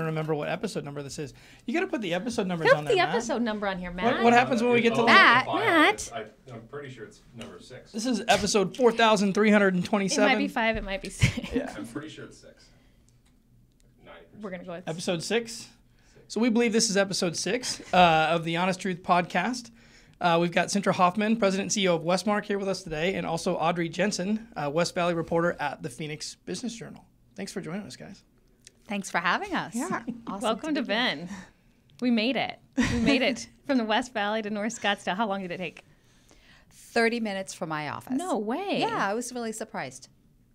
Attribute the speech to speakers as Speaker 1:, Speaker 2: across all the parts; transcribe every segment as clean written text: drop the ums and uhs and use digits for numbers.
Speaker 1: remember what episode number this is. You got to put the episode numbers on
Speaker 2: Put
Speaker 1: there,
Speaker 2: the
Speaker 1: Matt.
Speaker 2: episode number on here, Matt.
Speaker 1: What happens when we get to
Speaker 2: Matt?
Speaker 3: I'm pretty sure it's number 6.
Speaker 1: This is episode 4,327.
Speaker 2: It might be 5, it might be 6.
Speaker 1: Yeah.
Speaker 3: I'm pretty sure it's 6. 90%.
Speaker 2: We're going to go with
Speaker 1: Episode 6. So we believe this is episode 6 of the Honest Truth podcast. We've got Sintra Hoffman, President and CEO of WESTMARC, here with us today, and also Audrey Jensen, West Valley reporter at the Phoenix Business Journal. Thanks for joining us, guys.
Speaker 4: Thanks for having us.
Speaker 5: Yeah.
Speaker 4: Awesome.
Speaker 2: Welcome to Venn. We made it. We made it from the West Valley to North Scottsdale. How long did it take?
Speaker 4: 30 minutes from my office.
Speaker 2: No way.
Speaker 4: Yeah, I was really surprised.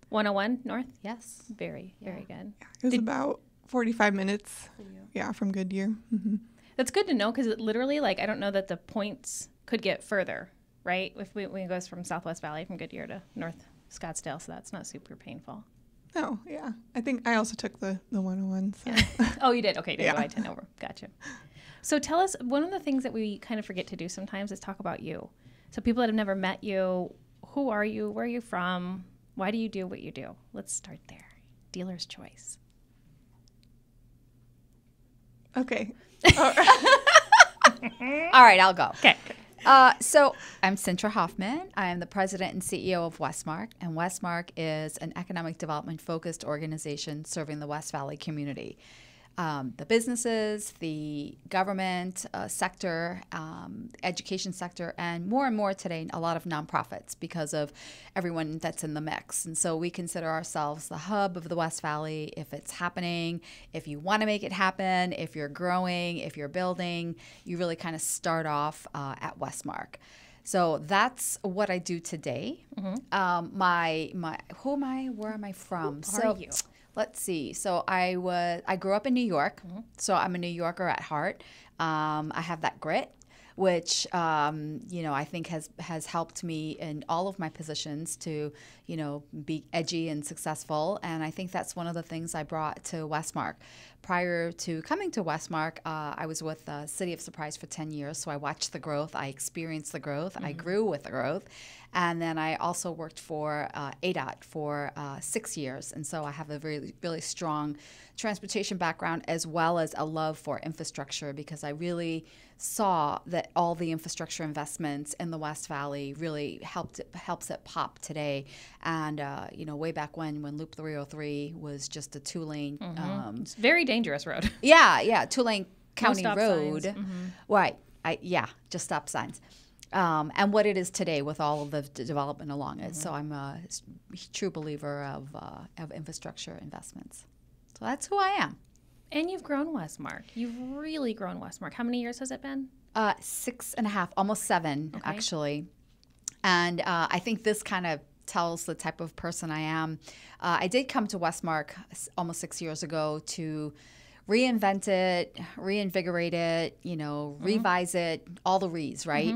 Speaker 2: 101 North?
Speaker 4: Yes.
Speaker 2: Very good.
Speaker 5: It was about 45 minutes. Yeah, from Goodyear. Mm-hmm.
Speaker 2: That's good to know because it literally, like, I don't know that the points could get further, right? If we goes from Southwest Valley from Goodyear to North Scottsdale, so that's not super painful.
Speaker 5: Oh, yeah. I think I also took the 101. So.
Speaker 2: Yeah. Oh, you did? Okay, you did
Speaker 5: Yeah.
Speaker 2: go I-10 over. Gotcha. So tell us, one of the things that we kind of forget to do sometimes is talk about you. So people that have never met you, who are you? Where are you from? Why do you do what you do? Let's start there. Dealer's choice.
Speaker 5: Okay.
Speaker 4: All right, I'll go.
Speaker 2: Okay.
Speaker 4: So I'm Sintra Hoffman. I am the president and CEO of WESTMARC, and WESTMARC is an economic development-focused organization serving the West Valley community. The businesses, the government sector, education sector, and more today, a lot of nonprofits because of everyone that's in the mix. And so we consider ourselves the hub of the West Valley. If it's happening, if you want to make it happen, if you're growing, if you're building, you really kind of start off at WESTMARC. So that's what I do today. Mm-hmm. Who am I? Where am I from?
Speaker 2: Who are you?
Speaker 4: Let's see. So I grew up in New York, so I'm a New Yorker at heart. I have that grit, which I think has helped me in all of my positions to be edgy and successful. And I think that's one of the things I brought to WESTMARC. Prior to coming to WESTMARC, I was with City of Surprise for 10 years, so I watched the growth, I experienced the growth, I grew with the growth. And then I also worked for ADOT for 6 years. And so I have a really, really strong transportation background as well as a love for infrastructure because I really saw that all the infrastructure investments in the West Valley really helps it pop today. And, way back when Loop 303 was just a 2-lane.
Speaker 2: It's a very dangerous road.
Speaker 4: Yeah, 2-lane county
Speaker 2: stop
Speaker 4: road.
Speaker 2: signs. Mm-hmm.
Speaker 4: Right. Just stop signs. And what it is today with all of the development along it. So I'm a true believer of infrastructure investments. So that's who I am.
Speaker 2: And you've grown WESTMARC. You've really grown WESTMARC. How many years has it been?
Speaker 4: 6.5, almost 7, actually. And I think this kind of tells the type of person I am. I did come to WESTMARC almost 6 years ago to reinvent it, reinvigorate it, revise it, all the re's, right?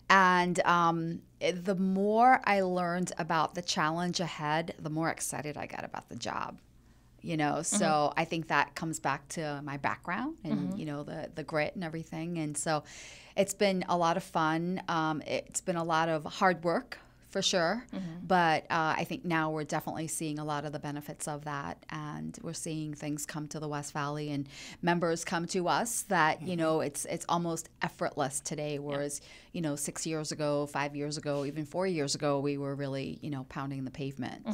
Speaker 4: And the more I learned about the challenge ahead, the more excited I got about the job. So I think that comes back to my background and, the grit and everything. And so it's been a lot of fun. It's been a lot of hard work for sure. But I think now we're definitely seeing a lot of the benefits of that. And we're seeing things come to the West Valley and members come to us that, it's almost effortless today. Whereas, 6 years ago, 5 years ago, even 4 years ago, we were really, pounding the pavement.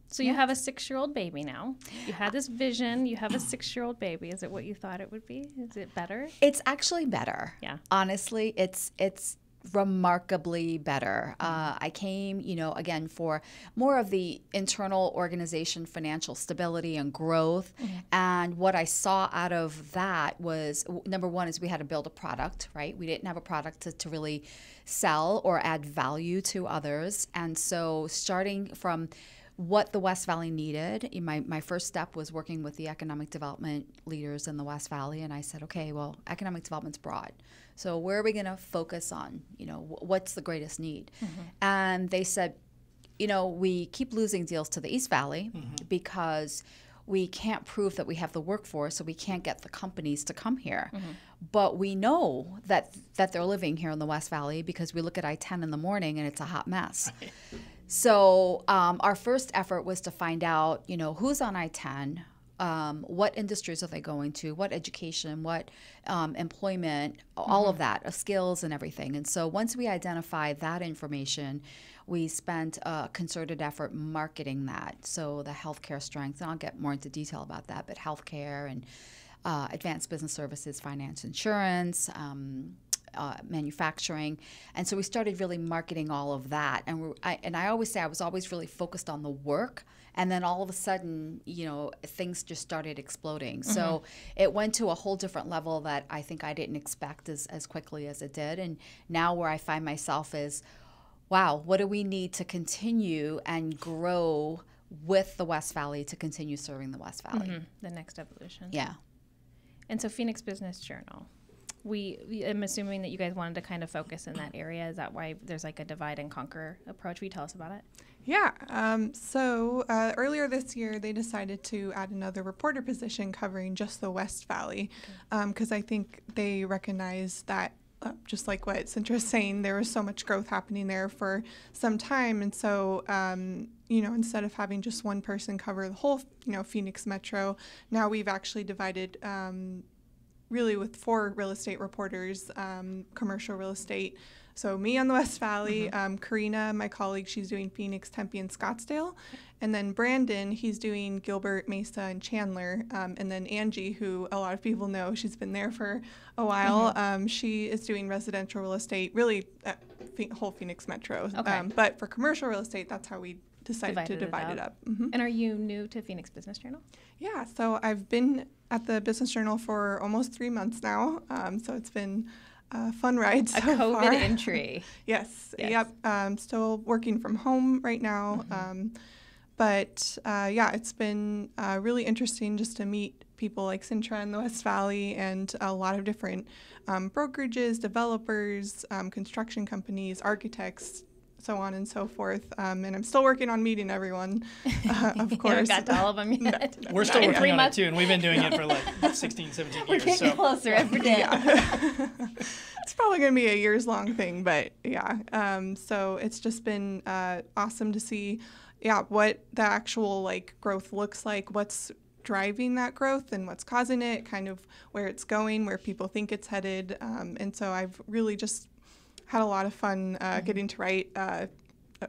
Speaker 2: So you have a 6-year-old baby now. You had this vision. You have a 6-year-old baby. Is it what you thought it would be? Is it better?
Speaker 4: It's actually better.
Speaker 2: Yeah.
Speaker 4: Honestly, it's remarkably better. I came, again, for more of the internal organization, financial stability and growth. And what I saw out of that was, number one, is we had to build a product, right? We didn't have a product to really sell or add value to others. And so starting from what the West Valley needed, my first step was working with the economic development leaders in the West Valley. And I said, okay, well, economic development's broad. So where are we going to focus on? What's the greatest need? And they said, we keep losing deals to the East Valley because we can't prove that we have the workforce, so we can't get the companies to come here. But we know that they're living here in the West Valley because we look at I-10 in the morning and it's a hot mess. So our first effort was to find out, who's on I-10, what industries are they going to, what education, what employment, all of that, skills and everything. And so once we identify that information, we spent a concerted effort marketing that. So the healthcare strength, and I'll get more into detail about that, but healthcare and advanced business services, finance, insurance, manufacturing. And so we started really marketing all of that. And I always say I was always really focused on the work. And then all of a sudden, things just started exploding. So it went to a whole different level that I think I didn't expect as quickly as it did. And now where I find myself is, wow, what do we need to continue and grow with the West Valley to continue serving the West Valley?
Speaker 2: The next evolution.
Speaker 4: Yeah.
Speaker 2: And so Phoenix Business Journal, I'm assuming that you guys wanted to kind of focus in that area. Is that why there's like a divide and conquer approach? Will you tell us about it?
Speaker 5: Yeah. So earlier this year, they decided to add another reporter position covering just the West Valley, because I think they recognize that, just like what Sintra is saying, there was so much growth happening there for some time. And so, instead of having just one person cover the whole, Phoenix Metro, now we've actually divided really with 4 real estate reporters, commercial real estate. So me on the West Valley, Karina, my colleague, she's doing Phoenix, Tempe, and Scottsdale. And then Brandon, he's doing Gilbert, Mesa, and Chandler. And then Angie, who a lot of people know, she's been there for a while. She is doing residential real estate, really whole Phoenix Metro.
Speaker 2: Okay.
Speaker 5: But for commercial real estate, that's how we decided to divide it up.
Speaker 2: And are you new to Phoenix Business Journal?
Speaker 5: Yeah, so I've been at the Business Journal for almost 3 months now. So it's been a fun ride so
Speaker 2: COVID
Speaker 5: far.
Speaker 2: entry.
Speaker 5: Yes. Yep. Still working from home right now. But it's been really interesting just to meet people like Sintra in the West Valley and a lot of different brokerages, developers, construction companies, architects, so on and so forth. And I'm still working on meeting everyone, of course.
Speaker 2: You haven't got to all of them yet.
Speaker 1: We're still working on it too, and we've been doing it for like 16, 17 years.
Speaker 2: We're getting closer every day.
Speaker 5: It's probably going to be a years-long thing, but yeah. So it's just been awesome to see, what the actual growth looks like, what's driving that growth and what's causing it, kind of where it's going, where people think it's headed. And so I've really just had a lot of fun getting to write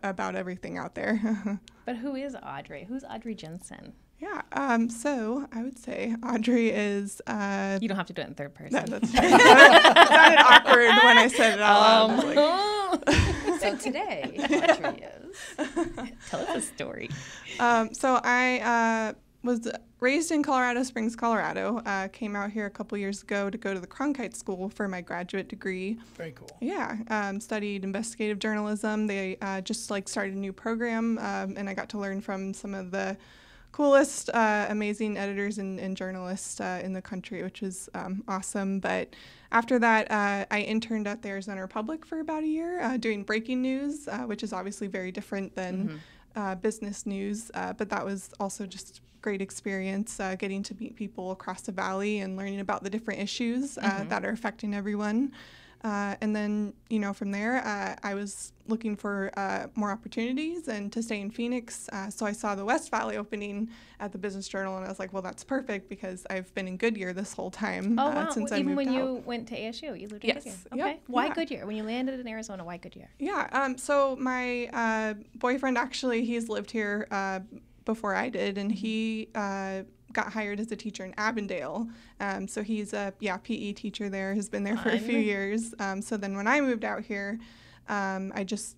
Speaker 5: about everything out there.
Speaker 2: But who is Audrey? Who's Audrey Jensen?
Speaker 5: Yeah, so I would say Audrey is...
Speaker 2: you don't have to do it in third person.
Speaker 5: That's fine. It sounded awkward when I said it out loud.
Speaker 4: So today, Audrey is...
Speaker 2: Tell us a story.
Speaker 5: So I was raised in Colorado Springs, Colorado. Came out here a couple years ago to go to the Cronkite School for my graduate degree.
Speaker 1: Very cool.
Speaker 5: Yeah, studied investigative journalism. They just started a new program, and I got to learn from some of the coolest, amazing editors and journalists in the country, which was awesome. But after that, I interned at the Arizona Republic for about a year, doing breaking news, which is obviously very different than business news. But that was also just great experience, getting to meet people across the valley and learning about the different issues that are affecting everyone. And then, from there, I was looking for more opportunities and to stay in Phoenix. So I saw the West Valley opening at the Business Journal, and I was like, well, that's perfect because I've been in Goodyear this whole time since I moved out.
Speaker 2: Even when you went to ASU, you lived in Goodyear? Okay.
Speaker 5: Yep.
Speaker 2: Why Goodyear? When you landed in Arizona, why Goodyear?
Speaker 5: Yeah. So my boyfriend, actually, he's lived here before I did, and he got hired as a teacher in Avondale. So he's a PE teacher there, has been there for a few years. So then when I moved out here, I just,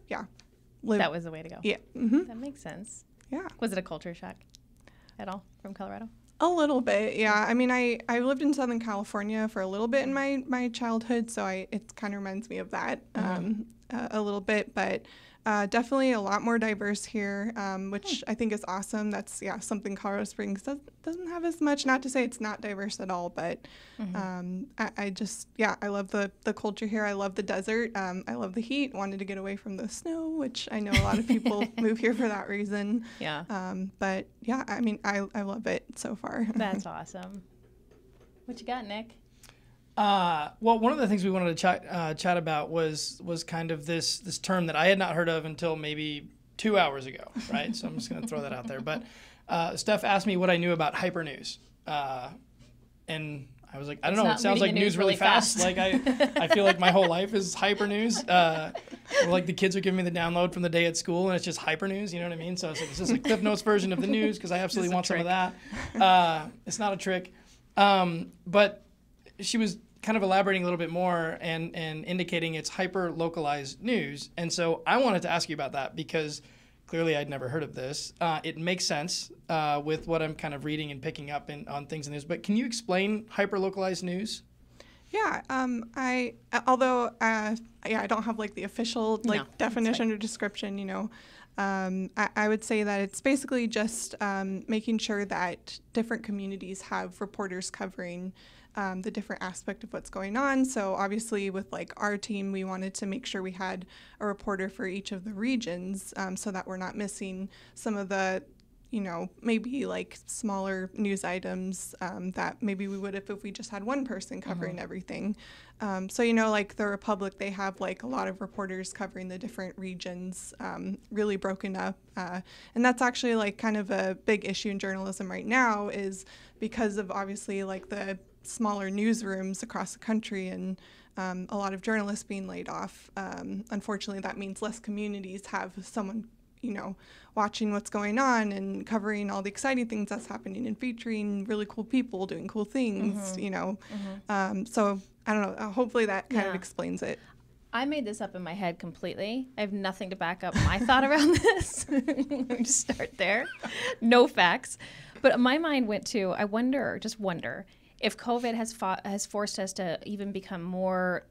Speaker 5: lived.
Speaker 2: That was the way to go.
Speaker 5: Yeah.
Speaker 2: That makes sense.
Speaker 5: Yeah.
Speaker 2: Was it a culture shock at all from Colorado?
Speaker 5: A little bit, yeah. I mean, I lived in Southern California for a little bit in my childhood, so it kind of reminds me of that a little bit, but definitely a lot more diverse here, which I think is awesome. That's, something Colorado Springs doesn't have as much. Not to say it's not diverse at all, but I just, I love the culture here. I love the desert. I love the heat. Wanted to get away from the snow, which I know a lot of people move here for that reason.
Speaker 2: Yeah.
Speaker 5: But, I mean, I love it so far.
Speaker 2: That's awesome. What you got, Nick?
Speaker 1: Well, one of the things we wanted to chat about was kind of this term that I had not heard of until maybe 2 hours ago, right? So I'm just going to throw that out there. But Steph asked me what I knew about hypernews. and I was like, I don't
Speaker 2: It's
Speaker 1: know,
Speaker 2: not
Speaker 1: it sounds like
Speaker 2: reading the
Speaker 1: news really fast. Like I feel like my whole life is hyper news. Or like the kids are giving me the download from the day at school and it's just hyper news, you know what I mean? So I was like, is this a Cliff Notes version of the news? Because I absolutely want some of that. It's not a trick. But she was kind of elaborating a little bit more and indicating it's hyper localized news. And so I wanted to ask you about that because clearly I'd never heard of this. It makes sense with what I'm kind of reading and picking up on things in this. But can you explain hyper localized news?
Speaker 5: Yeah, I don't have like the official definition or description, you know. I would say that it's basically just making sure that different communities have reporters covering the different aspect of what's going on. So obviously with like our team, we wanted to make sure we had a reporter for each of the regions so that we're not missing some of the, you know, maybe like smaller news items that maybe we would if we just had one person covering everything. So, you know, like the Republic, they have like a lot of reporters covering the different regions, really broken up. And that's actually like kind of a big issue in journalism right now is because of obviously like the smaller newsrooms across the country and a lot of journalists being laid off. Unfortunately, that means less communities have someone, you know, watching what's going on and covering all the exciting things that's happening and featuring really cool people doing cool things, you know. So I don't know, hopefully that kind of explains it.
Speaker 2: I made this up in my head completely. I have nothing to back up my thought around this. Let me just start there. No facts. But my mind went to, I wonder if COVID has forced us to even become more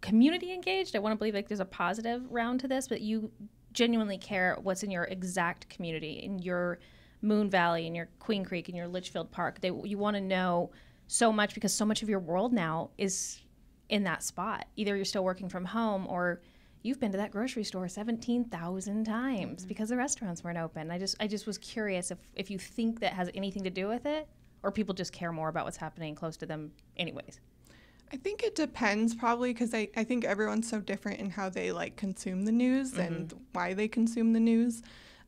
Speaker 2: community engaged. I want to believe like there's a positive round to this, but you genuinely care what's in your exact community, in your Moon Valley, in your Queen Creek, in your Litchfield Park. You want to know so much because so much of your world now is in that spot. Either you're still working from home or you've been to that grocery store 17,000 times because the restaurants weren't open. I just was curious if you think that has anything to do with it or people just care more about what's happening close to them anyways.
Speaker 5: I think it depends probably because I think everyone's so different in how they like consume the news and why they consume the news.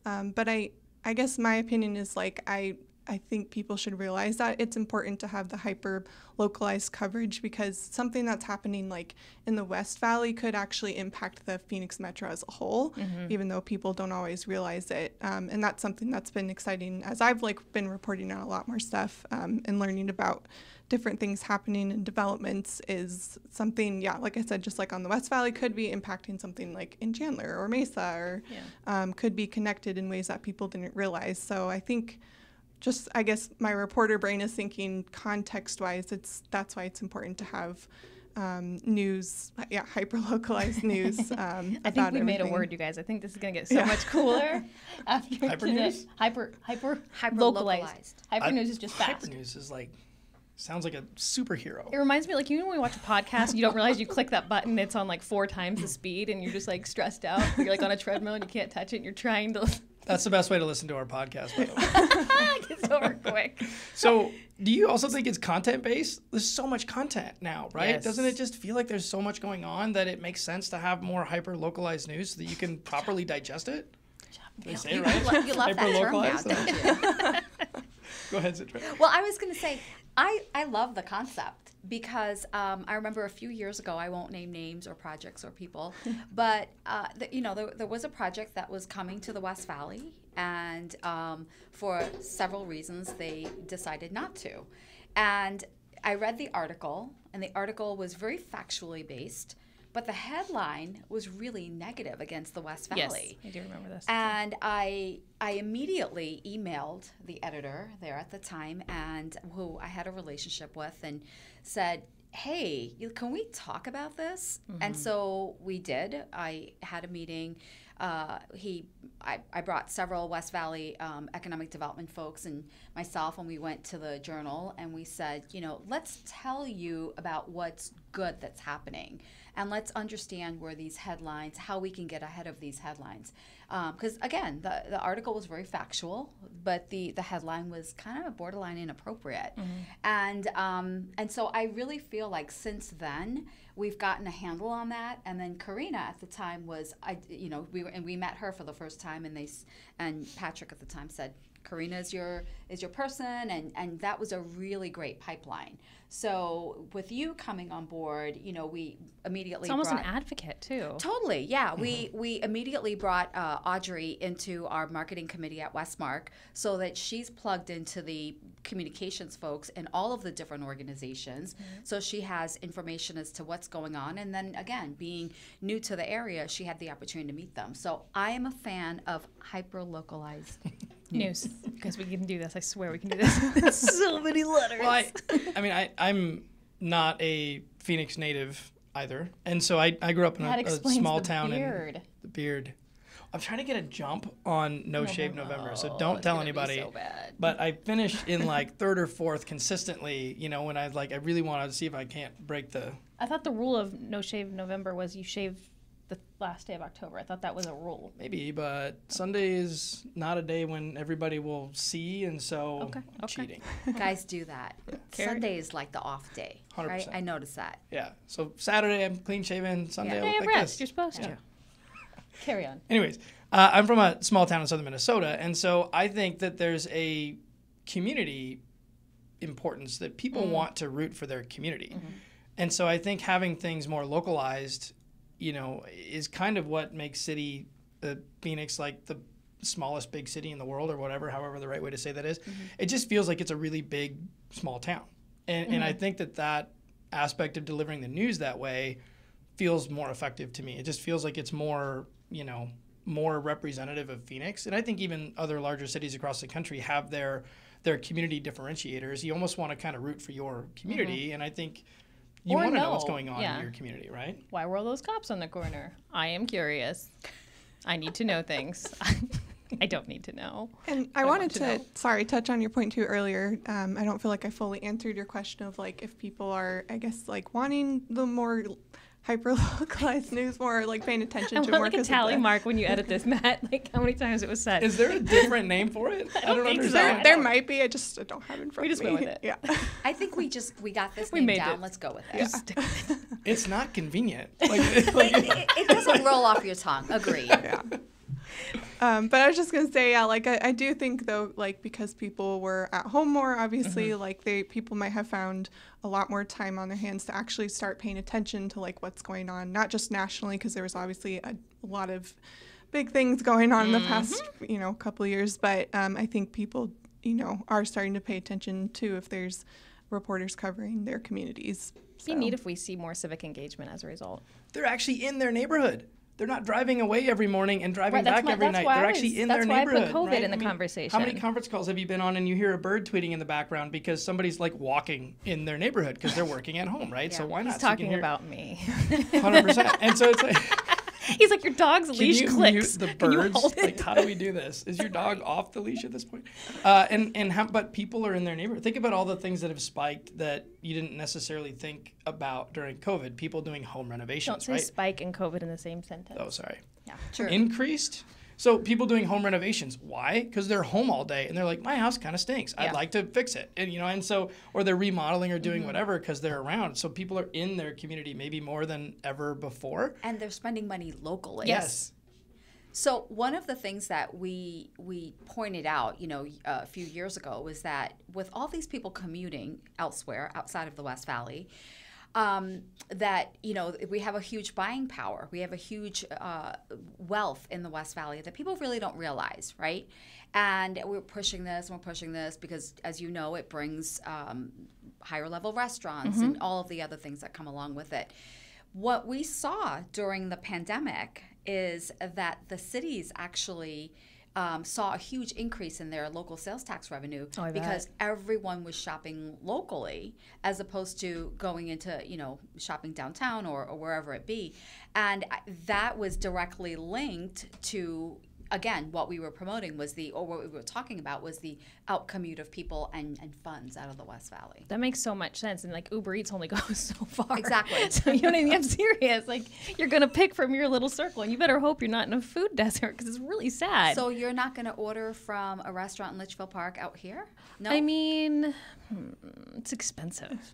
Speaker 5: But I guess my opinion is like I think people should realize that it's important to have the hyper localized coverage because something that's happening like in the West Valley could actually impact the Phoenix Metro as a whole, even though people don't always realize it. And that's something that's been exciting as I've like been reporting on a lot more stuff and learning about different things happening and developments is something, like I said, just like on the West Valley could be impacting something like in Chandler or Mesa or could be connected in ways that people didn't realize. So I think just, I guess my reporter brain is thinking context-wise, that's why it's important to have news, hyper-localized news
Speaker 2: I think we made a word, you guys. I think this is going to get so much cooler after
Speaker 1: Hyper news?
Speaker 2: Hyper-localized. Hyper news is just fast.
Speaker 1: Hyper news is like, sounds like a superhero.
Speaker 2: It reminds me, like, you know when we watch a podcast, you don't realize you click that button, it's on like 4 times the speed, and you're just like stressed out. You're like on a treadmill and you can't touch it, and you're trying to...
Speaker 1: That's the best way to listen to our podcast, by the way.
Speaker 2: It gets over quick.
Speaker 1: So, do you also think it's content-based? There's so much content now, right?
Speaker 2: Yes.
Speaker 1: Doesn't it just feel like there's so much going on that it makes sense to have more hyper-localized news so that you can properly digest it? Did I say it right?
Speaker 4: You love that term now,
Speaker 1: Hyper-localized?
Speaker 4: don't you?
Speaker 1: Go ahead, Sintra.
Speaker 4: Well, I was going to say, I love the concept because I remember a few years ago, I won't name names or projects or people, but there was a project that was coming to the West Valley, and for several reasons, they decided not to. And I read the article, and the article was very factually based, but the headline was really negative against the West Valley.
Speaker 2: Yes, I do remember this.
Speaker 4: And I immediately emailed the editor there at the time, and who I had a relationship with, and said, hey, can we talk about this? And so we did. I had a meeting. I brought several West Valley economic development folks and myself, and we went to the Journal, and we said, let's tell you about what's good that's happening. And let's understand where these headlines, how we can get ahead of these headlines. Because, again, the article was very factual, but the headline was kind of borderline inappropriate. And so I really feel like since then, we've gotten a handle on that. And then Karina at the time was, we met her for the first time, and Patrick at the time said, Karina is your person, and that was a really great pipeline. So with you coming on board, we immediately
Speaker 2: it's almost an advocate too.
Speaker 4: Totally, yeah. We immediately brought Audrey into our marketing committee at WESTMARC so that she's plugged into the communications folks in all of the different organizations. So she has information as to what's going on. And then again, being new to the area, she had the opportunity to meet them. So I am a fan of hyper-localized
Speaker 2: news, because we can do this. I swear we can do this. So many letters.
Speaker 1: Well, I'm not a Phoenix native either, and so I grew up in a small town.
Speaker 2: Beard.
Speaker 1: The beard. I'm trying to get a jump on No Shave November, so don't tell anybody.
Speaker 2: So bad.
Speaker 1: But I finished in like third or fourth consistently. When I really wanted to see if I can't break the.
Speaker 2: I thought the rule of No Shave November was you shave the last day of October. I thought that was a rule.
Speaker 1: Maybe, but Sunday is not a day when everybody will see, and so I'm cheating.
Speaker 4: Guys do that. Sunday is like the off day,
Speaker 1: 100%.
Speaker 4: right? I noticed that.
Speaker 1: Yeah. So Saturday I'm clean shaven. Sunday I
Speaker 2: Day
Speaker 1: look
Speaker 2: of
Speaker 1: like
Speaker 2: rest.
Speaker 1: this.
Speaker 2: You're supposed to. Carry on.
Speaker 1: Anyways, I'm from a small town in southern Minnesota, and so I think that there's a community importance that people want to root for their community. And so I think having things more localized, is kind of what makes Phoenix like the smallest big city in the world, or whatever, however the right way to say that is. It just feels like it's a really big, small town. And I think that aspect of delivering the news that way feels more effective to me. It just feels like it's more, more representative of Phoenix. And I think even other larger cities across the country have their community differentiators. You almost want to kind of root for your community. And I think you want to know what's going on in your community, right?
Speaker 2: Why were all those cops on the corner? I am curious. I need to know things. I don't need to know.
Speaker 5: And I wanted to touch on your point too earlier. I don't feel like I fully answered your question of like if people are, I guess, like wanting the more hyper-localized news, more like paying attention to
Speaker 2: more.
Speaker 5: more.
Speaker 2: Like a tally mark when you edit this, Matt. Like how many times it was said.
Speaker 1: Is there a different name for it? I don't
Speaker 2: think so.
Speaker 1: understand.
Speaker 5: There might be. I just don't have it in front of me.
Speaker 2: We just went with it.
Speaker 5: Yeah.
Speaker 4: I think we got this name down.
Speaker 2: It.
Speaker 4: Let's go with it.
Speaker 2: Yeah.
Speaker 1: It's not convenient.
Speaker 4: It doesn't roll off your tongue. Agreed.
Speaker 5: Yeah. But I was just gonna say, I do think though, like because people were at home more, obviously, like people might have found a lot more time on their hands to actually start paying attention to like what's going on, not just nationally, because there was obviously a lot of big things going on in the past, couple of years. But I think people, are starting to pay attention to if there's reporters covering their communities.
Speaker 2: It'd be neat if we see more civic engagement as a result.
Speaker 1: They're actually in their neighborhood. They're not driving away every morning and driving back every night. They're actually in their neighborhood.
Speaker 2: That's why I put COVID in the conversation.
Speaker 1: How many conference calls have you been on and you hear a bird tweeting in the background because somebody's like walking in their neighborhood because they're working at home, right?
Speaker 2: Yeah.
Speaker 1: So why not?
Speaker 2: He's talking about me.
Speaker 1: 100%. And so it's like...
Speaker 2: He's like, your dog's leash clicks.
Speaker 1: Can you mute the birds? Like, how do we do this? Is your dog off the leash at this point? But people are in their neighborhood. Think about all the things that have spiked that you didn't necessarily think about during COVID. People doing home renovations,
Speaker 2: Don't say
Speaker 1: right?
Speaker 2: spike and COVID in the same sentence.
Speaker 1: Oh, sorry.
Speaker 4: Yeah, true.
Speaker 1: Increased? So people doing home renovations. Why? Because they're home all day and they're like, my house kind of stinks. I'd like to fix it. And or they're remodeling or doing whatever because they're around. So people are in their community maybe more than ever before.
Speaker 4: And they're spending money locally.
Speaker 1: Yes.
Speaker 4: So one of the things that we pointed out, a few years ago was that with all these people commuting elsewhere outside of the West Valley, that, we have a huge buying power. We have a huge wealth in the West Valley that people really don't realize, right? And we're pushing this because, as you know, it brings higher level restaurants and all of the other things that come along with it. What we saw during the pandemic is that the cities actually saw a huge increase in their local sales tax revenue because everyone was shopping locally as opposed to going into, shopping downtown or wherever it be. And that was directly linked to, again, what we were promoting was what we were talking about was the out commute of people and funds out of the West Valley.
Speaker 2: That makes so much sense. And like Uber Eats only goes so far.
Speaker 4: Exactly.
Speaker 2: So you know what I mean? I'm serious. Like you're going to pick from your little circle and you better hope you're not in a food desert because it's really sad.
Speaker 4: So you're not going to order from a restaurant in Litchfield Park out here? No?
Speaker 2: I mean, it's expensive.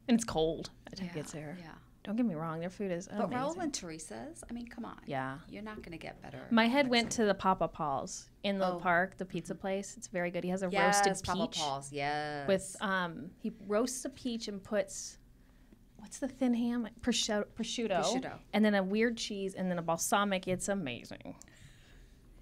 Speaker 2: And it's cold by the time it gets there.
Speaker 4: Yeah.
Speaker 2: Don't get me wrong, their food is
Speaker 4: But
Speaker 2: amazing.
Speaker 4: Raul and Teresa's, I mean, come on.
Speaker 2: Yeah.
Speaker 4: You're not going to get better.
Speaker 2: My head went to the Papa Paul's in the park, the pizza place. It's very good. He has a roasted peach.
Speaker 4: Papa Paul's, yes.
Speaker 2: With he roasts a peach and puts what's the thin ham? Prosciutto. And then a weird cheese and then a balsamic. It's amazing.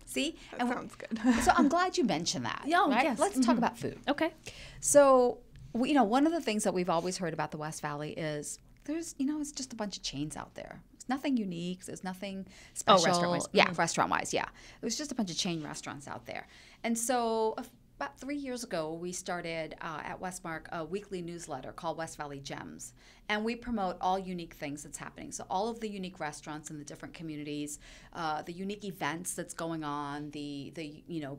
Speaker 4: See?
Speaker 5: That sounds good.
Speaker 4: So I'm glad you mentioned that.
Speaker 2: Yeah,
Speaker 4: right?
Speaker 2: yes.
Speaker 4: Let's talk about food.
Speaker 2: Okay.
Speaker 4: So, one of the things that we've always heard about the West Valley is there's, it's just a bunch of chains out there. It's nothing unique. There's nothing special.
Speaker 2: Oh, restaurant-wise.
Speaker 4: Yeah, restaurant-wise, yeah. There's just a bunch of chain restaurants out there. And so about 3 years ago, we started at WESTMARC a weekly newsletter called West Valley Gems. And we promote all unique things that's happening. So all of the unique restaurants in the different communities, the unique events that's going on, the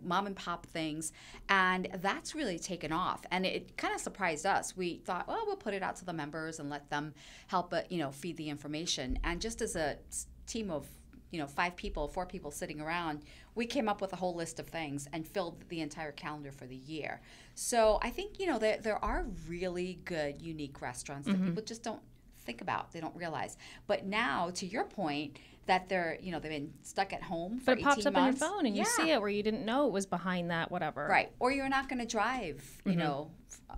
Speaker 4: mom and pop things. And that's really taken off. And it kind of surprised us. We thought, well, we'll put it out to the members and let them help feed the information. And just as a team of 4 people sitting around, we came up with a whole list of things and filled the entire calendar for the year. So I think, there are really good, unique restaurants that people just don't think about. They don't realize. But now, to your point, that they're, they've been stuck at home for 18 months.
Speaker 2: But it pops up on your phone and you see it where you didn't know it was behind that, whatever.
Speaker 4: Right. Or you're not going to drive,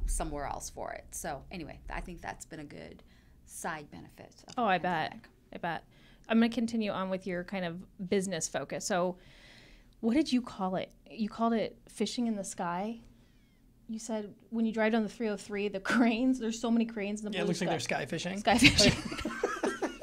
Speaker 4: somewhere else for it. So anyway, I think that's been a good side benefit.
Speaker 2: Oh, I bet. I'm going to continue on with your kind of business focus. So what did you call it? You called it fishing in the sky? You said when you drive down the 303, the cranes, there's so many cranes in the blue sky.
Speaker 1: It looks like they're sky fishing.
Speaker 2: Sky fishing.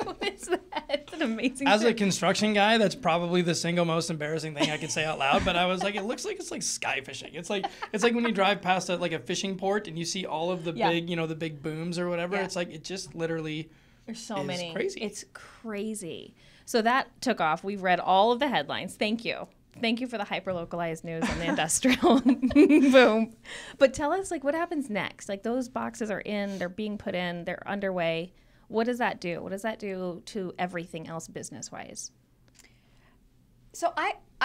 Speaker 2: What is that? It's an amazing
Speaker 1: As
Speaker 2: thing.
Speaker 1: a construction guy, that's probably the single most embarrassing thing I could say out loud. But I was like, it looks like it's like sky fishing. It's like when you drive past a fishing port and you see all of the big, the big booms or whatever.
Speaker 4: Yeah.
Speaker 1: It's like it just literally
Speaker 2: There's so many.
Speaker 1: Crazy.
Speaker 2: It's crazy. So that took off. We've read all of the headlines. Thank you. Thank you for the hyper-localized news on the industrial boom. But tell us, what happens next? Those boxes are in, they're being put in, they're underway. What does that do? What does that do to everything else business-wise?
Speaker 4: So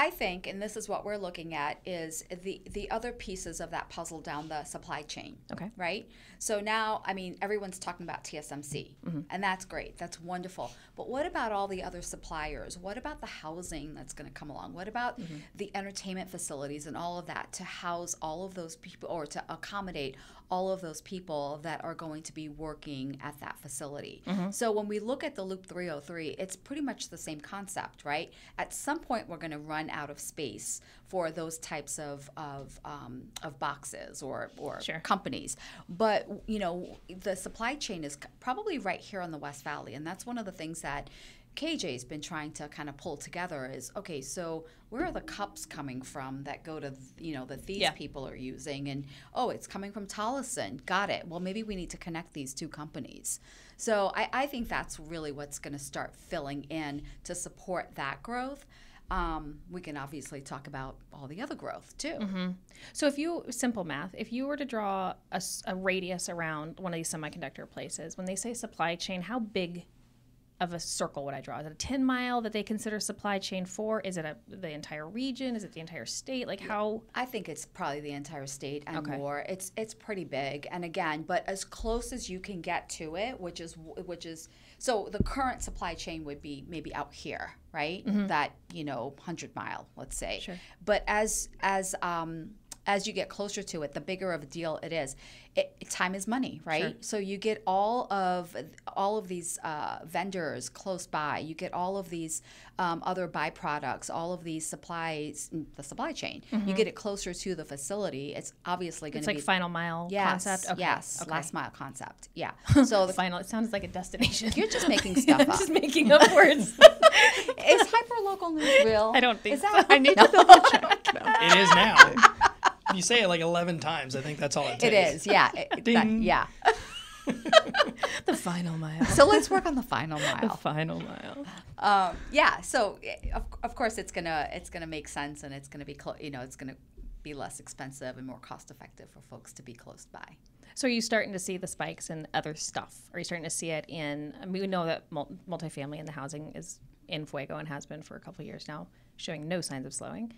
Speaker 4: I think, and this is what we're looking at, is the other pieces of that puzzle down the supply chain.
Speaker 2: Okay.
Speaker 4: Right? So now, everyone's talking about TSMC, and that's great. That's wonderful. But what about all the other suppliers? What about the housing that's going to come along? What about the entertainment facilities and all of that to house all of those people or to accommodate all of those people that are going to be working at that facility? So when we look at the Loop 303, it's pretty much the same concept, right? At some point, we're going to run out of space for those types of boxes or
Speaker 2: Sure.
Speaker 4: companies. But, the supply chain is probably right here in the West Valley. And that's one of the things that KJ's been trying to kind of pull together is, okay, so where are the cups coming from that go to, that these people are using? And, it's coming from Tolleson. Got it. Well, maybe we need to connect these two companies. So I think that's really what's going to start filling in to support that growth. We can obviously talk about all the other growth too.
Speaker 2: So simple math, if you were to draw a radius around one of these semiconductor places, when they say supply chain, how big of a circle would I draw? Is it a 10-mile that they consider supply chain for? Is it the entire region? Is it the entire state? How?
Speaker 4: I think it's probably the entire state and more. It's pretty big. And again, but as close as you can get to it, which is so the current supply chain would be maybe out here, right? That 100-mile, let's say.
Speaker 2: Sure.
Speaker 4: But as you get closer to it, the bigger of a deal it is. Time is money, right?
Speaker 2: Sure.
Speaker 4: So you get all of these vendors close by. You get all of these other byproducts, all of these supplies, the supply chain. You get it closer to the facility. It's obviously going to be
Speaker 2: final mile concept. Okay.
Speaker 4: Yes,
Speaker 2: Okay.
Speaker 4: last mile concept. Yeah. So the
Speaker 2: Final. It sounds like a destination.
Speaker 4: You're just making stuff up.
Speaker 2: Just making up words.
Speaker 4: Is hyperlocal news real?
Speaker 2: I don't think
Speaker 4: Is that?
Speaker 5: I need to double check. No.
Speaker 1: It is now. If you say it 11 times, I think that's all it takes.
Speaker 4: It is. Yeah.
Speaker 1: Ding.
Speaker 4: Yeah.
Speaker 2: The final mile.
Speaker 4: So let's work on the final
Speaker 2: The
Speaker 4: mile.
Speaker 2: final mile.
Speaker 4: Yeah. So of course it's gonna make sense, and it's gonna be it's gonna be less expensive and more cost effective for folks to be close by.
Speaker 2: So are you starting to see the spikes in other stuff? Are you starting to see it in? We know that multifamily in the housing is in fuego and has been for a couple of years now, showing no signs of slowing.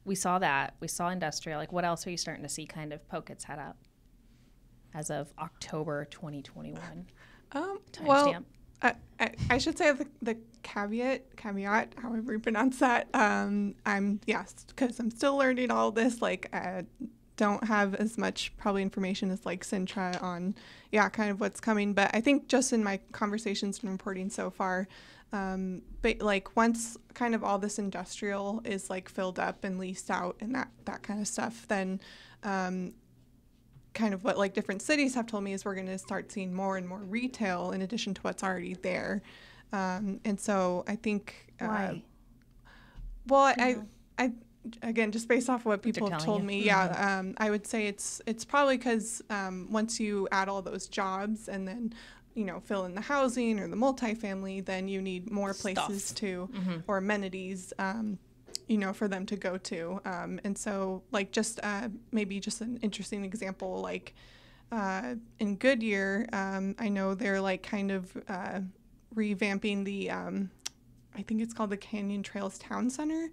Speaker 2: We saw that. We saw industrial. What else are you starting to see kind of poke its head up as of October 2021?
Speaker 5: Well,
Speaker 2: Timestamp.
Speaker 5: I should say the caveat, however you pronounce that. Because I'm still learning all this. Like, I don't have as much probably information as like Sintra on, kind of what's coming. But I think just in my conversations and reporting so far, but like once kind of all this industrial is like filled up and leased out and that kind of stuff, then kind of what like different cities have told me is we're going to start seeing more and more retail in addition to what's already there. And so I think,
Speaker 2: Why?
Speaker 5: Well, I again, just based off of what people have told
Speaker 2: you.
Speaker 5: me, I would say it's probably because once you add all those jobs and then, fill in the housing or the multifamily, then you need more places to, or amenities, for them to go to. And so like just maybe just an interesting example, like in Goodyear, I know they're like kind of revamping the, I think it's called the Canyon Trails Town Center.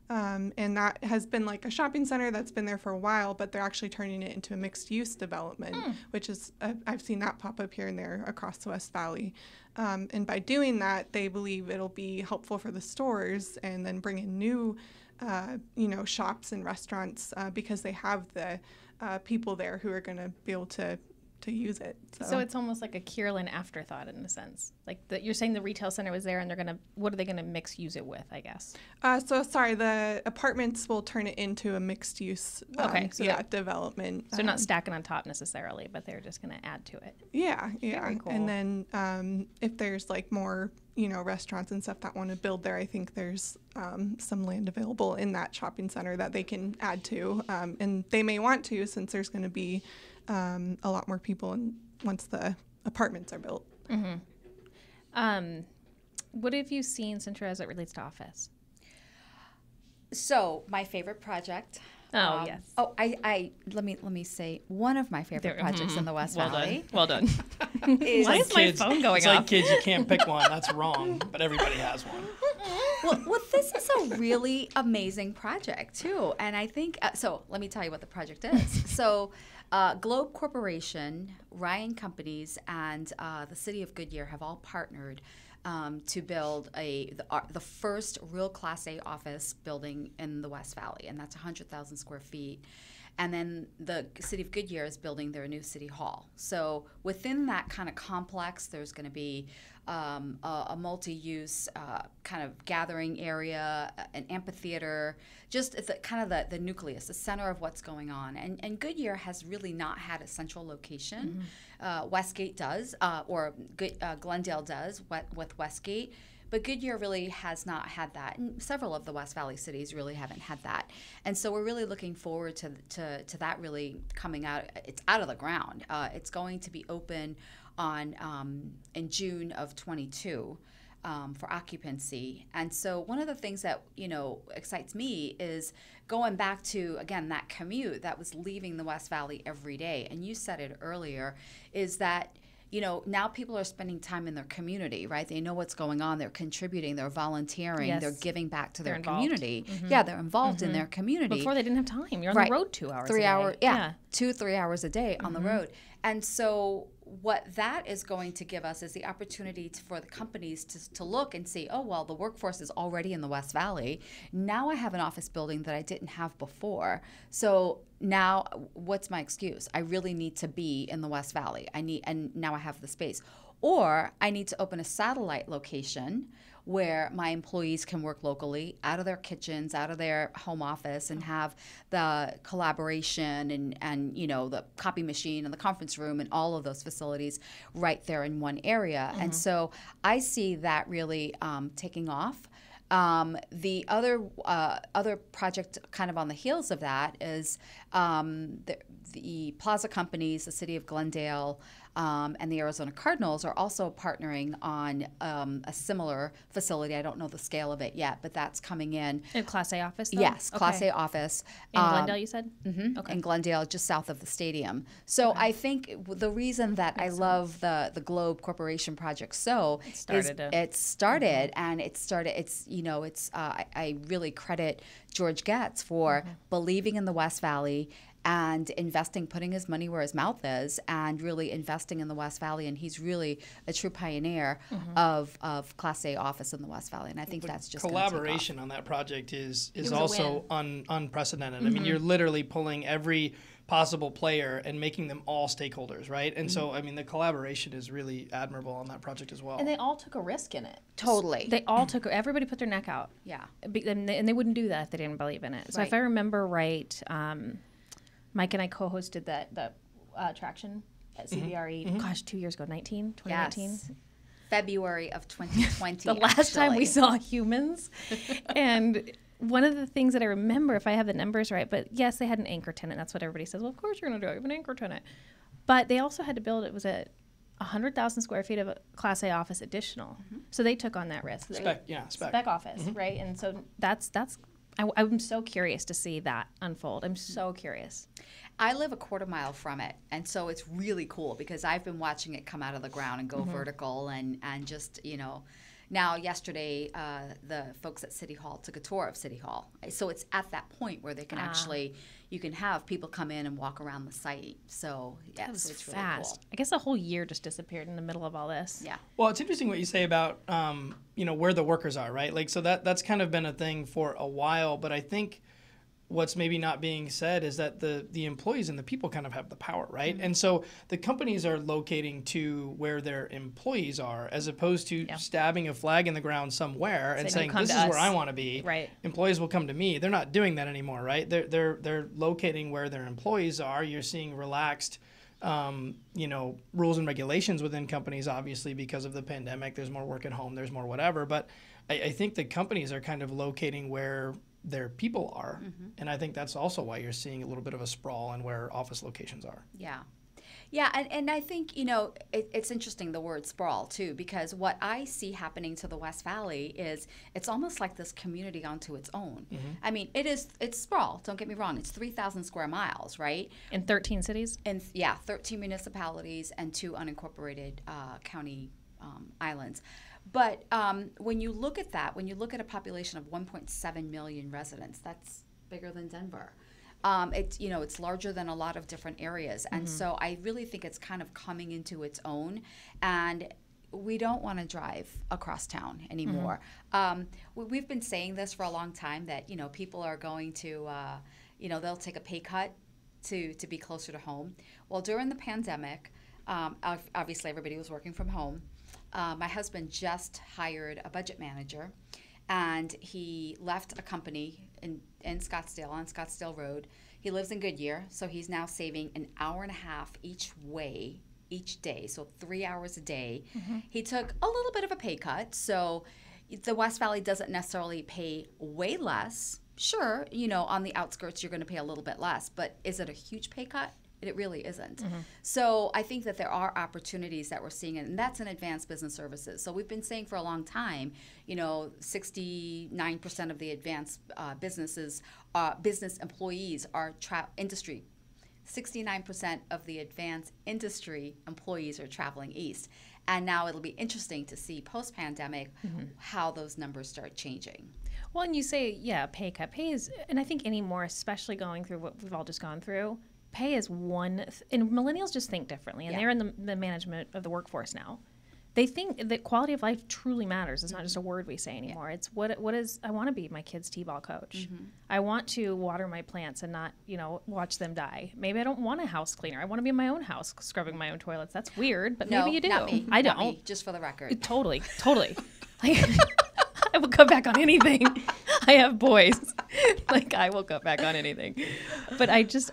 Speaker 5: And that has been like a shopping center that's been there for a while, but they're actually turning it into a mixed-use development, which is, I've seen that pop up here and there across the West Valley. And by doing that, they believe it'll be helpful for the stores and then bring in new, shops and restaurants because they have the people there who are going to be able to use it.
Speaker 2: So it's almost like a Kierland afterthought in a sense. Like you're saying the retail center was there and what are they going to mix use it with, I guess?
Speaker 5: The apartments will turn it into a mixed use development.
Speaker 2: So not stacking on top necessarily, but they're just going to add to it.
Speaker 5: Yeah.
Speaker 2: Very cool.
Speaker 5: And then if there's like more, restaurants and stuff that want to build there, I think there's some land available in that shopping center that they can add to. And they may want to since there's going to be a lot more people once the apartments are built.
Speaker 2: What have you seen, Sintra, as it relates to office?
Speaker 4: So my favorite project.
Speaker 2: Yes.
Speaker 4: I let me say one of my favorite projects in the West Valley.
Speaker 2: Well done.
Speaker 4: Is
Speaker 2: Why is my phone going
Speaker 1: It's
Speaker 2: off?
Speaker 1: like kids, you can't pick one. That's wrong, but everybody has one.
Speaker 4: well, this is a really amazing project too, and I think so. Let me tell you what the project is. So. Globe Corporation, Ryan Companies, and the City of Goodyear have all partnered to build the first real Class A office building in the West Valley, and that's 100,000 square feet. And then the City of Goodyear is building their new City Hall. So within that kind of complex, there's going to be a multi-use kind of gathering area, an amphitheater, just it's kind of the nucleus, the center of what's going on. And Goodyear has really not had a central location. Westgate does, or Glendale does with Westgate. But Goodyear really has not had that, and several of the West Valley cities really haven't had that. And so we're really looking forward to that really coming out. It's out of the ground. It's going to be open in June of 22 for occupancy. And so one of the things that excites me is going back to, again, that commute that was leaving the West Valley every day. And you said it earlier, is that now people are spending time in their community, right? They know what's going on. They're contributing. They're volunteering.
Speaker 2: Yes.
Speaker 4: They're giving back to their
Speaker 2: Involved.
Speaker 4: community. Yeah, they're involved in their community.
Speaker 2: Before they didn't have time. You're on
Speaker 4: Right.
Speaker 2: the road 2 hours
Speaker 4: 3
Speaker 2: a day.
Speaker 4: hours, 2-3 hours a day on the road. And so what that is going to give us is the opportunity for the companies to look and see, oh, well, the workforce is already in the West Valley. Now I have an office building that I didn't have before. So now what's my excuse? I really need to be in the West Valley. And now I have the space. Or I need to open a satellite location where my employees can work locally out of their kitchens, out of their home office, and have the collaboration and the copy machine and the conference room and all of those facilities right there in one area. And so I see that really taking off. The other project kind of on the heels of that is the Plaza Companies, the City of Glendale, and the Arizona Cardinals are also partnering on a similar facility. I don't know the scale of it yet, but that's coming in.
Speaker 2: A Class A office, though?
Speaker 4: Yes, Class A office.
Speaker 2: In Glendale, you said?
Speaker 4: Mm-hmm. Okay. In Glendale, just south of the stadium. So I think the reason that I love the Globe Corporation project I really credit George Getz for believing in the West Valley and investing, putting his money where his mouth is, and really investing in the West Valley. And he's really a true pioneer of Class A office in the West Valley. And I think that's just
Speaker 1: collaboration on that project is
Speaker 2: was a
Speaker 1: also unprecedented. I mean, you're literally pulling every possible player and making them all stakeholders, right? And so, I mean, the collaboration is really admirable on that project as well.
Speaker 2: And they all took a risk in it.
Speaker 4: Totally.
Speaker 2: They all took, everybody put their neck out.
Speaker 4: Yeah.
Speaker 2: And they wouldn't do that if they didn't believe in it. So
Speaker 4: Right.
Speaker 2: if I remember right, Mike and I co-hosted the attraction at CBRE, gosh, 2 years ago, 2019?
Speaker 4: Yes. February of 2020.
Speaker 2: The last time we saw humans. And one of the things that I remember, if I have the numbers right, but yes, they had an anchor tenant. That's what everybody says. Well, of course you're going to do it. You have an anchor tenant. But they also had to build, it was a 100,000 square feet of a Class A office additional. So they took on that risk.
Speaker 1: Spec
Speaker 2: office, right? And so I'm so curious to see that unfold. I'm so curious.
Speaker 4: I live a quarter mile from it, and so it's really cool because I've been watching it come out of the ground and go vertical and just, you know. Now, yesterday, the folks at City Hall took a tour of City Hall. So it's at that point where they can actually, you can have people come in and walk around the site. So, yeah,
Speaker 2: That was
Speaker 4: it's
Speaker 2: fast.
Speaker 4: really cool.
Speaker 2: I guess the whole year just disappeared in the middle of all this.
Speaker 4: Yeah.
Speaker 1: Well, it's interesting what you say about, where the workers are, right? Like, so that's kind of been a thing for a while, but I think what's maybe not being said is that the employees and the people kind of have the power, right? And so the companies are locating to where their employees are, as opposed to stabbing a flag in the ground somewhere and saying, this is where I want to be.
Speaker 2: Right.
Speaker 1: Employees will come to me. They're not doing that anymore, right? They're locating where their employees are. You're seeing relaxed rules and regulations within companies, obviously, because of the pandemic. There's more work at home, there's more whatever. But I think the companies are kind of locating where their people are. And I think that's also why you're seeing a little bit of a sprawl in where office locations are.
Speaker 4: Yeah. Yeah, and I think, it's interesting, the word sprawl, too, because what I see happening to the West Valley is it's almost like this community onto its own. I mean, it's sprawl, don't get me wrong. It's 3,000 square miles, right?
Speaker 2: In 13 cities?
Speaker 4: And 13 municipalities and 2 unincorporated county islands. But when you look at that, when you look at a population of 1.7 million residents, that's bigger than Denver. It's larger than a lot of different areas. And so I really think it's kind of coming into its own. And we don't want to drive across town anymore. We've been saying this for a long time that, people are going to, they'll take a pay cut to be closer to home. Well, during the pandemic, obviously everybody was working from home. My husband just hired a budget manager, and he left a company in Scottsdale, on Scottsdale Road. He lives in Goodyear, so he's now saving an hour and a half each way, each day, so 3 hours a day. He took a little bit of a pay cut, so the West Valley doesn't necessarily pay way less. Sure, on the outskirts you're going to pay a little bit less, but is it a huge pay cut? It really isn't. So I think that there are opportunities that we're seeing, and that's in advanced business services. So we've been saying for a long time, 69% of the advanced business employees are industry. 69% of the advanced industry employees are traveling east. And now it'll be interesting to see post-pandemic how those numbers start changing.
Speaker 2: Well, and you say, pay cut. Pay is, and I think anymore, especially going through what we've all just gone through, pay is and millennials just think differently, and they're in the management of the workforce now. They think that quality of life truly matters. It's not just a word we say anymore. It's what is, I want to be my kid's t-ball coach. I want to water my plants and not, watch them die. Maybe I don't want a house cleaner. I want to be in my own house scrubbing my own toilets. That's weird, but maybe you do.
Speaker 4: Not me.
Speaker 2: I
Speaker 4: Not
Speaker 2: don't.
Speaker 4: me, just for the record.
Speaker 2: Totally. I will cut back on anything. I have boys. I will cut back on anything. But I just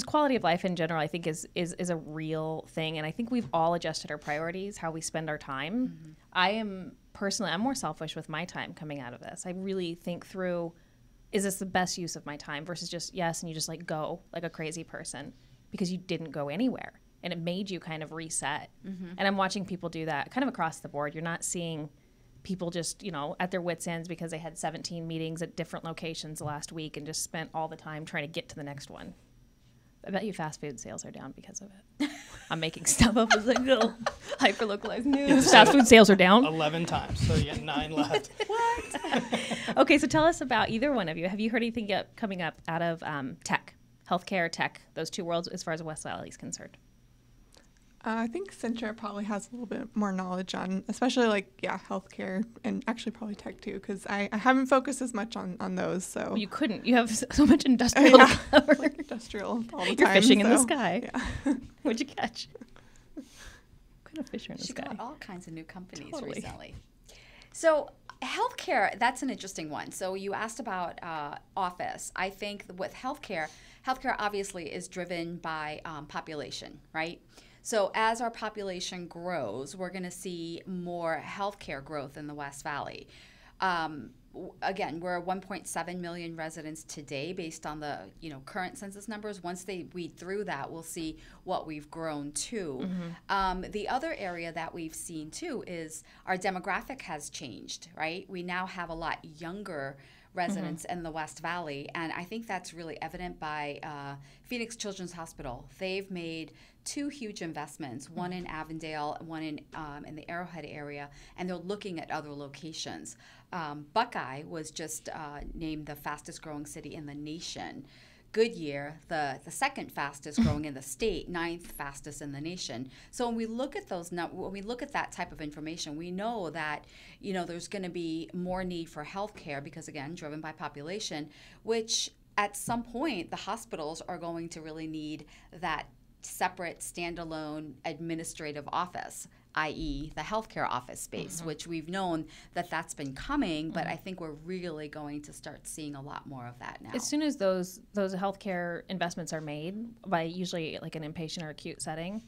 Speaker 2: quality of life in general, I think is a real thing. And I think we've all adjusted our priorities, how we spend our time. I'm more selfish with my time coming out of this. I really think through, is this the best use of my time versus just yes, and you just go like a crazy person because you didn't go anywhere. And it made you kind of reset. And I'm watching people do that kind of across the board. You're not seeing people just, at their wits' ends because they had 17 meetings at different locations last week and just spent all the time trying to get to the next one. I bet you fast food sales are down because of it. I'm making stuff up as I go. Hyper-localized news. Fast food sales are down.
Speaker 1: 11 times, so you get 9 left.
Speaker 2: What? Okay, so tell us about either one of you. Have you heard anything coming up out of tech? healthcare, tech, those two worlds as far as West Valley is concerned?
Speaker 5: I think Sintra probably has a little bit more knowledge on, especially like, healthcare and actually probably tech too, because I haven't focused as much on those. So
Speaker 2: Well, you couldn't. You have so much industrial to cover.
Speaker 5: Industrial all the
Speaker 2: You're
Speaker 5: time.
Speaker 2: fishing in the
Speaker 5: so,
Speaker 2: sky.
Speaker 5: Yeah.
Speaker 2: What'd you catch? What kind of fish are in the
Speaker 4: She
Speaker 2: sky?
Speaker 4: got all kinds of new companies
Speaker 2: Totally.
Speaker 4: recently. So healthcare, that's an interesting one. So you asked about office. I think with healthcare obviously is driven by population, right? So as our population grows, we're going to see more healthcare growth in the West Valley. Again, we're 1.7 million residents today based on the current census numbers. Once they weed through that, we'll see what we've grown to. The other area that we've seen too is our demographic has changed, right? We now have a lot younger residents in the West Valley, and I think that's really evident by Phoenix Children's Hospital. They've made 2 huge investments, one in Avondale, one in the Arrowhead area, and they're looking at other locations. Buckeye was just named the fastest growing city in the nation. Goodyear, the second fastest growing in the state, 9th fastest in the nation. So when we look at when we look at that type of information, we know that there's going to be more need for healthcare because, again, driven by population, which at some point the hospitals are going to really need that separate standalone administrative office, i.e. the healthcare office space, which we've known that's been coming, but I think we're really going to start seeing a lot more of that now.
Speaker 2: As soon as those healthcare investments are made by usually like an inpatient or acute setting,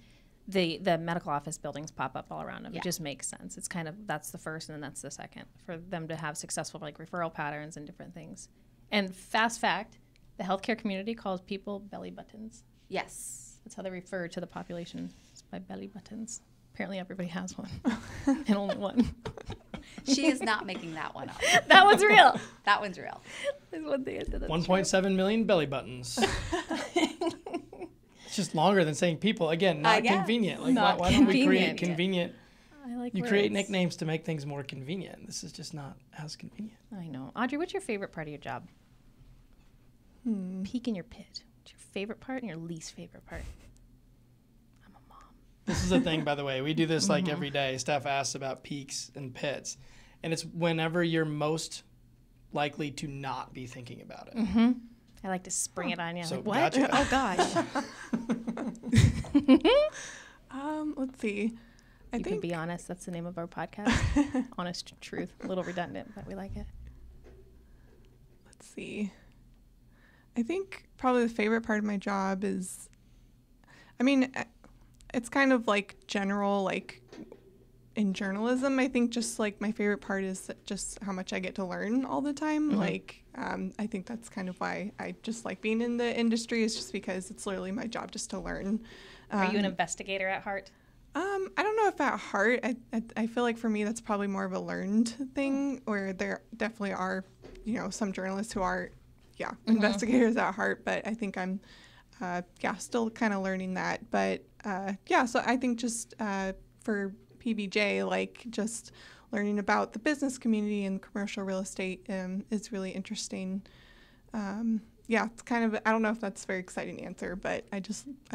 Speaker 2: the medical office buildings pop up all around them.
Speaker 4: Yeah.
Speaker 2: It just makes sense. It's kind of, that's the first and then that's the second for them to have successful like referral patterns and different things. And fast fact, the healthcare community calls people belly buttons.
Speaker 4: Yes.
Speaker 2: That's how they refer to the population, is by belly buttons. Apparently everybody has one, and only one.
Speaker 4: She is not making that one up.
Speaker 2: That one's real.
Speaker 4: That one's real.
Speaker 2: There's one thing I said that's
Speaker 1: 1.7 million belly buttons. It's just longer than saying people. Again, not
Speaker 4: Yeah.
Speaker 1: convenient. Like
Speaker 2: Not
Speaker 1: why don't we create
Speaker 2: convenient.
Speaker 1: convenient?
Speaker 2: I like
Speaker 1: You
Speaker 2: words.
Speaker 1: create nicknames to make things more convenient. This is just not as convenient.
Speaker 2: I know. Audrey, what's your favorite part of your job? Peek in your pit. What's your favorite part and your least favorite part? I'm a mom.
Speaker 1: This is a thing, by the way. We do this like every day. Staff asks about peaks and pits. And it's whenever you're most likely to not be thinking about it.
Speaker 2: I like to spring it on you.
Speaker 1: So,
Speaker 2: Like, what?
Speaker 1: gotcha.
Speaker 2: Oh, gosh.
Speaker 5: Let's see. I
Speaker 2: You
Speaker 5: think
Speaker 2: can be honest. That's the name of our podcast. Honest Truth. A little redundant, but we like it.
Speaker 5: let's see. I think probably the favorite part of my job is, it's kind of like general, like in journalism. I think just like my favorite part is just how much I get to learn all the time. I think that's kind of why I just like being in the industry, is just because it's literally my job just to learn.
Speaker 2: Are you an investigator at heart?
Speaker 5: I don't know if at heart. I feel like for me that's probably more of a learned thing, where there definitely are, some journalists who are, investigators at heart. But I think I'm, still kind of learning that. But so I think just for PBJ, like just learning about the business community and commercial real estate is really interesting. It's kind of, I don't know if that's a very exciting answer, but I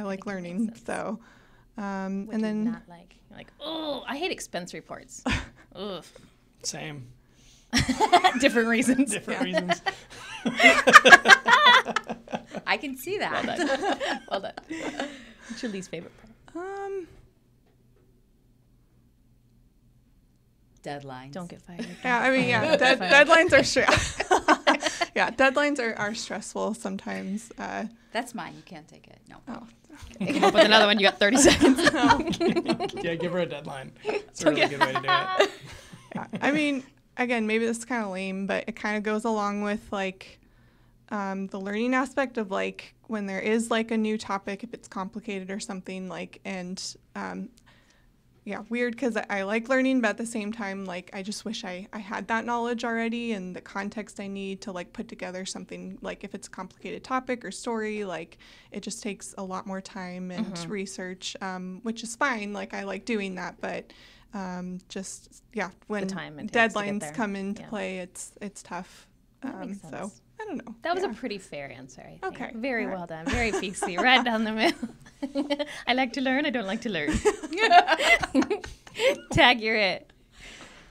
Speaker 5: like learning. So.
Speaker 2: What
Speaker 5: And
Speaker 2: do you
Speaker 5: then
Speaker 2: not like? You're like, oh, I hate expense reports. Ugh.
Speaker 1: Same.
Speaker 2: Different reasons.
Speaker 1: Different reasons.
Speaker 4: I can see that.
Speaker 2: Well done. Well done. What's your least favorite part?
Speaker 4: Deadlines.
Speaker 2: Don't get fired.
Speaker 5: deadlines are deadlines are stressful sometimes.
Speaker 4: That's mine. You can't take it. No.
Speaker 5: Oh,
Speaker 2: Come up with another one. You got 30 seconds.
Speaker 1: Yeah, give her a deadline. It's a really good way to do it.
Speaker 5: yeah. Again, maybe this is kind of lame, but it kind of goes along with like the learning aspect of like when there is like a new topic, if it's complicated or something, like, and weird because I like learning, but at the same time, like, I just wish I had that knowledge already and the context I need to like put together something, like if it's a complicated topic or story, like it just takes a lot more time and research, which is fine. Like I like doing that, but when
Speaker 2: time it takes to get
Speaker 5: deadlines
Speaker 2: there.
Speaker 5: come into play, it's tough.
Speaker 2: That makes sense.
Speaker 5: So I don't know.
Speaker 2: That was a
Speaker 5: Yeah.
Speaker 2: pretty fair answer, I think.
Speaker 5: Okay.
Speaker 2: Very
Speaker 5: All right.
Speaker 2: well done. Very PC. Right down the middle. I like to learn. I don't like to learn. Tag, you're it.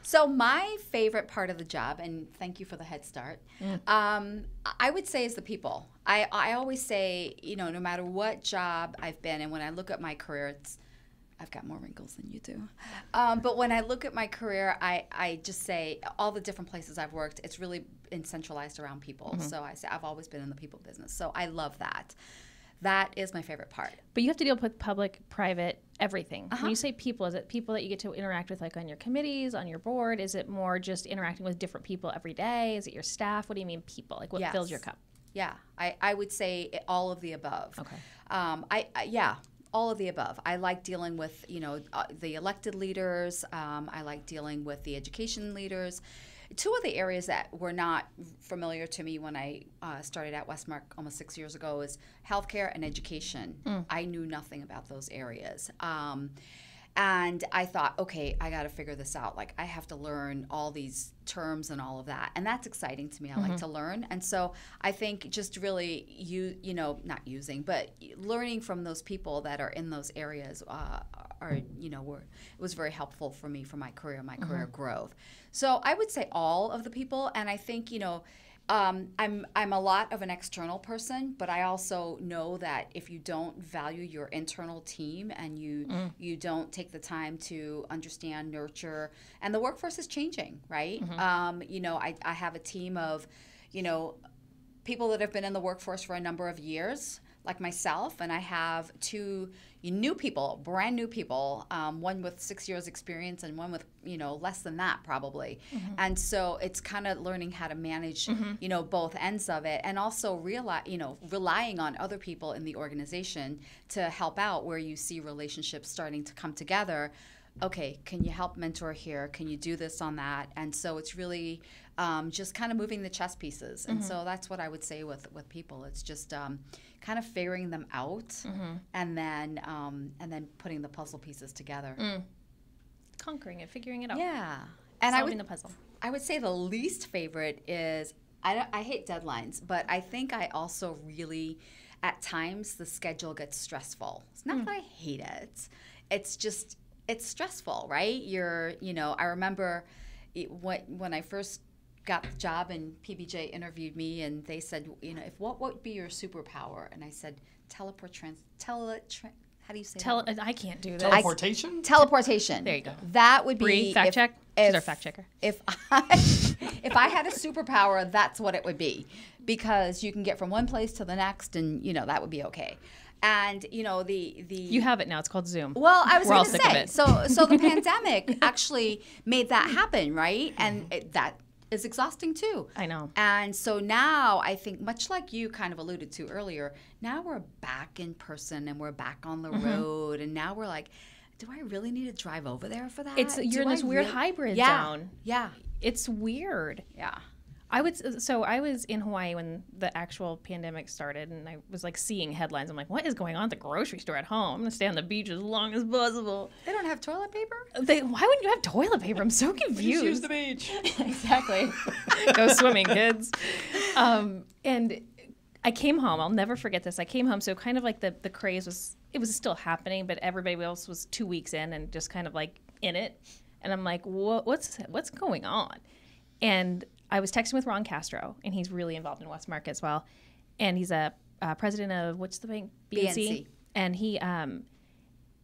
Speaker 4: So my favorite part of the job, and thank you for the head start, I would say is the people. I always say, no matter what job I've been in, when I look at my career, I've got more wrinkles than you do. But when I look at my career, I just say all the different places I've worked, it's really been centralized around people. So I say I've always been in the people business. So I love that. That is my favorite part.
Speaker 2: But you have to deal with public, private, everything. When you say people, is it people that you get to interact with, like on your committees, on your board? Is it more just interacting with different people every day? Is it your staff? What do you mean people? Like what fills your cup?
Speaker 4: Yeah, I would say all of the above.
Speaker 2: Okay.
Speaker 4: Yeah, all of the above. I like dealing with, the elected leaders. I like dealing with the education leaders. Two of the areas that were not familiar to me when I started at WESTMARC almost 6 years ago is healthcare and education. I knew nothing about those areas. And I thought, okay, I got to figure this out. Like, I have to learn all these terms and all of that. And that's exciting to me. I like to learn. And so I think just really, not using, but learning from those people that are in those areas it was very helpful for me for my career growth. So I would say all of the people. And I think, I'm a lot of an external person, but I also know that if you don't value your internal team and you don't take the time to understand, nurture, and the workforce is changing, right? I have a team of, people that have been in the workforce for a number of years, like myself, and I have two new people, brand new people, one with 6 years experience and one with, less than that probably. And so it's kind of learning how to manage, both ends of it, and also relying on other people in the organization to help out where you see relationships starting to come together. Okay, can you help mentor here? Can you do this on that? And so it's really just kind of moving the chess pieces. And so that's what I would say with people. It's just kind of figuring them out and then putting the puzzle pieces together.
Speaker 2: Conquering it, figuring it out.
Speaker 4: Yeah. And
Speaker 2: solving the puzzle.
Speaker 4: I would say the least favorite is, I hate deadlines, but I think I also really, at times, the schedule gets stressful. It's not that I hate it. It's just, it's stressful, right? I remember when I first got the job and PBJ interviewed me and they said, what would be your superpower? And I said, how do you say that?
Speaker 2: I can't do this.
Speaker 1: Teleportation?
Speaker 4: Teleportation.
Speaker 2: There you go.
Speaker 4: That would be
Speaker 2: Bree, fact check. She's our fact checker.
Speaker 4: If I had a superpower, that's what it would be, because you can get from one place to the next, and that would be okay. And
Speaker 2: You have it now. It's called Zoom.
Speaker 4: Well, I was
Speaker 2: We're all
Speaker 4: going to
Speaker 2: sick of
Speaker 4: say,
Speaker 2: it.
Speaker 4: so the pandemic actually made that happen, right? And that is exhausting too.
Speaker 2: I know.
Speaker 4: And so now I think, much like you kind of alluded to earlier, now we're back in person and we're back on the road, and now we're like, do I really need to drive over there for that?
Speaker 2: You're in this weird hybrid zone.
Speaker 4: Yeah.
Speaker 2: It's weird.
Speaker 4: Yeah.
Speaker 2: I was in Hawaii when the actual pandemic started, and I was like seeing headlines. I'm like, what is going on at the grocery store at home? I'm gonna stay on the beach as long as possible.
Speaker 4: They don't have toilet paper?
Speaker 2: Why wouldn't you have toilet paper? I'm so confused.
Speaker 1: Just use the beach.
Speaker 2: Exactly. Go swimming, kids. And I came home. I'll never forget this. I came home, so kind of like the craze was still happening, but everybody else was 2 weeks in and just kind of like in it. And I'm like, what's going on? And I was texting with Ron Castro, and he's really involved in WESTMARC as well. And he's a president of, what's the bank?
Speaker 4: BNC.
Speaker 2: And he, and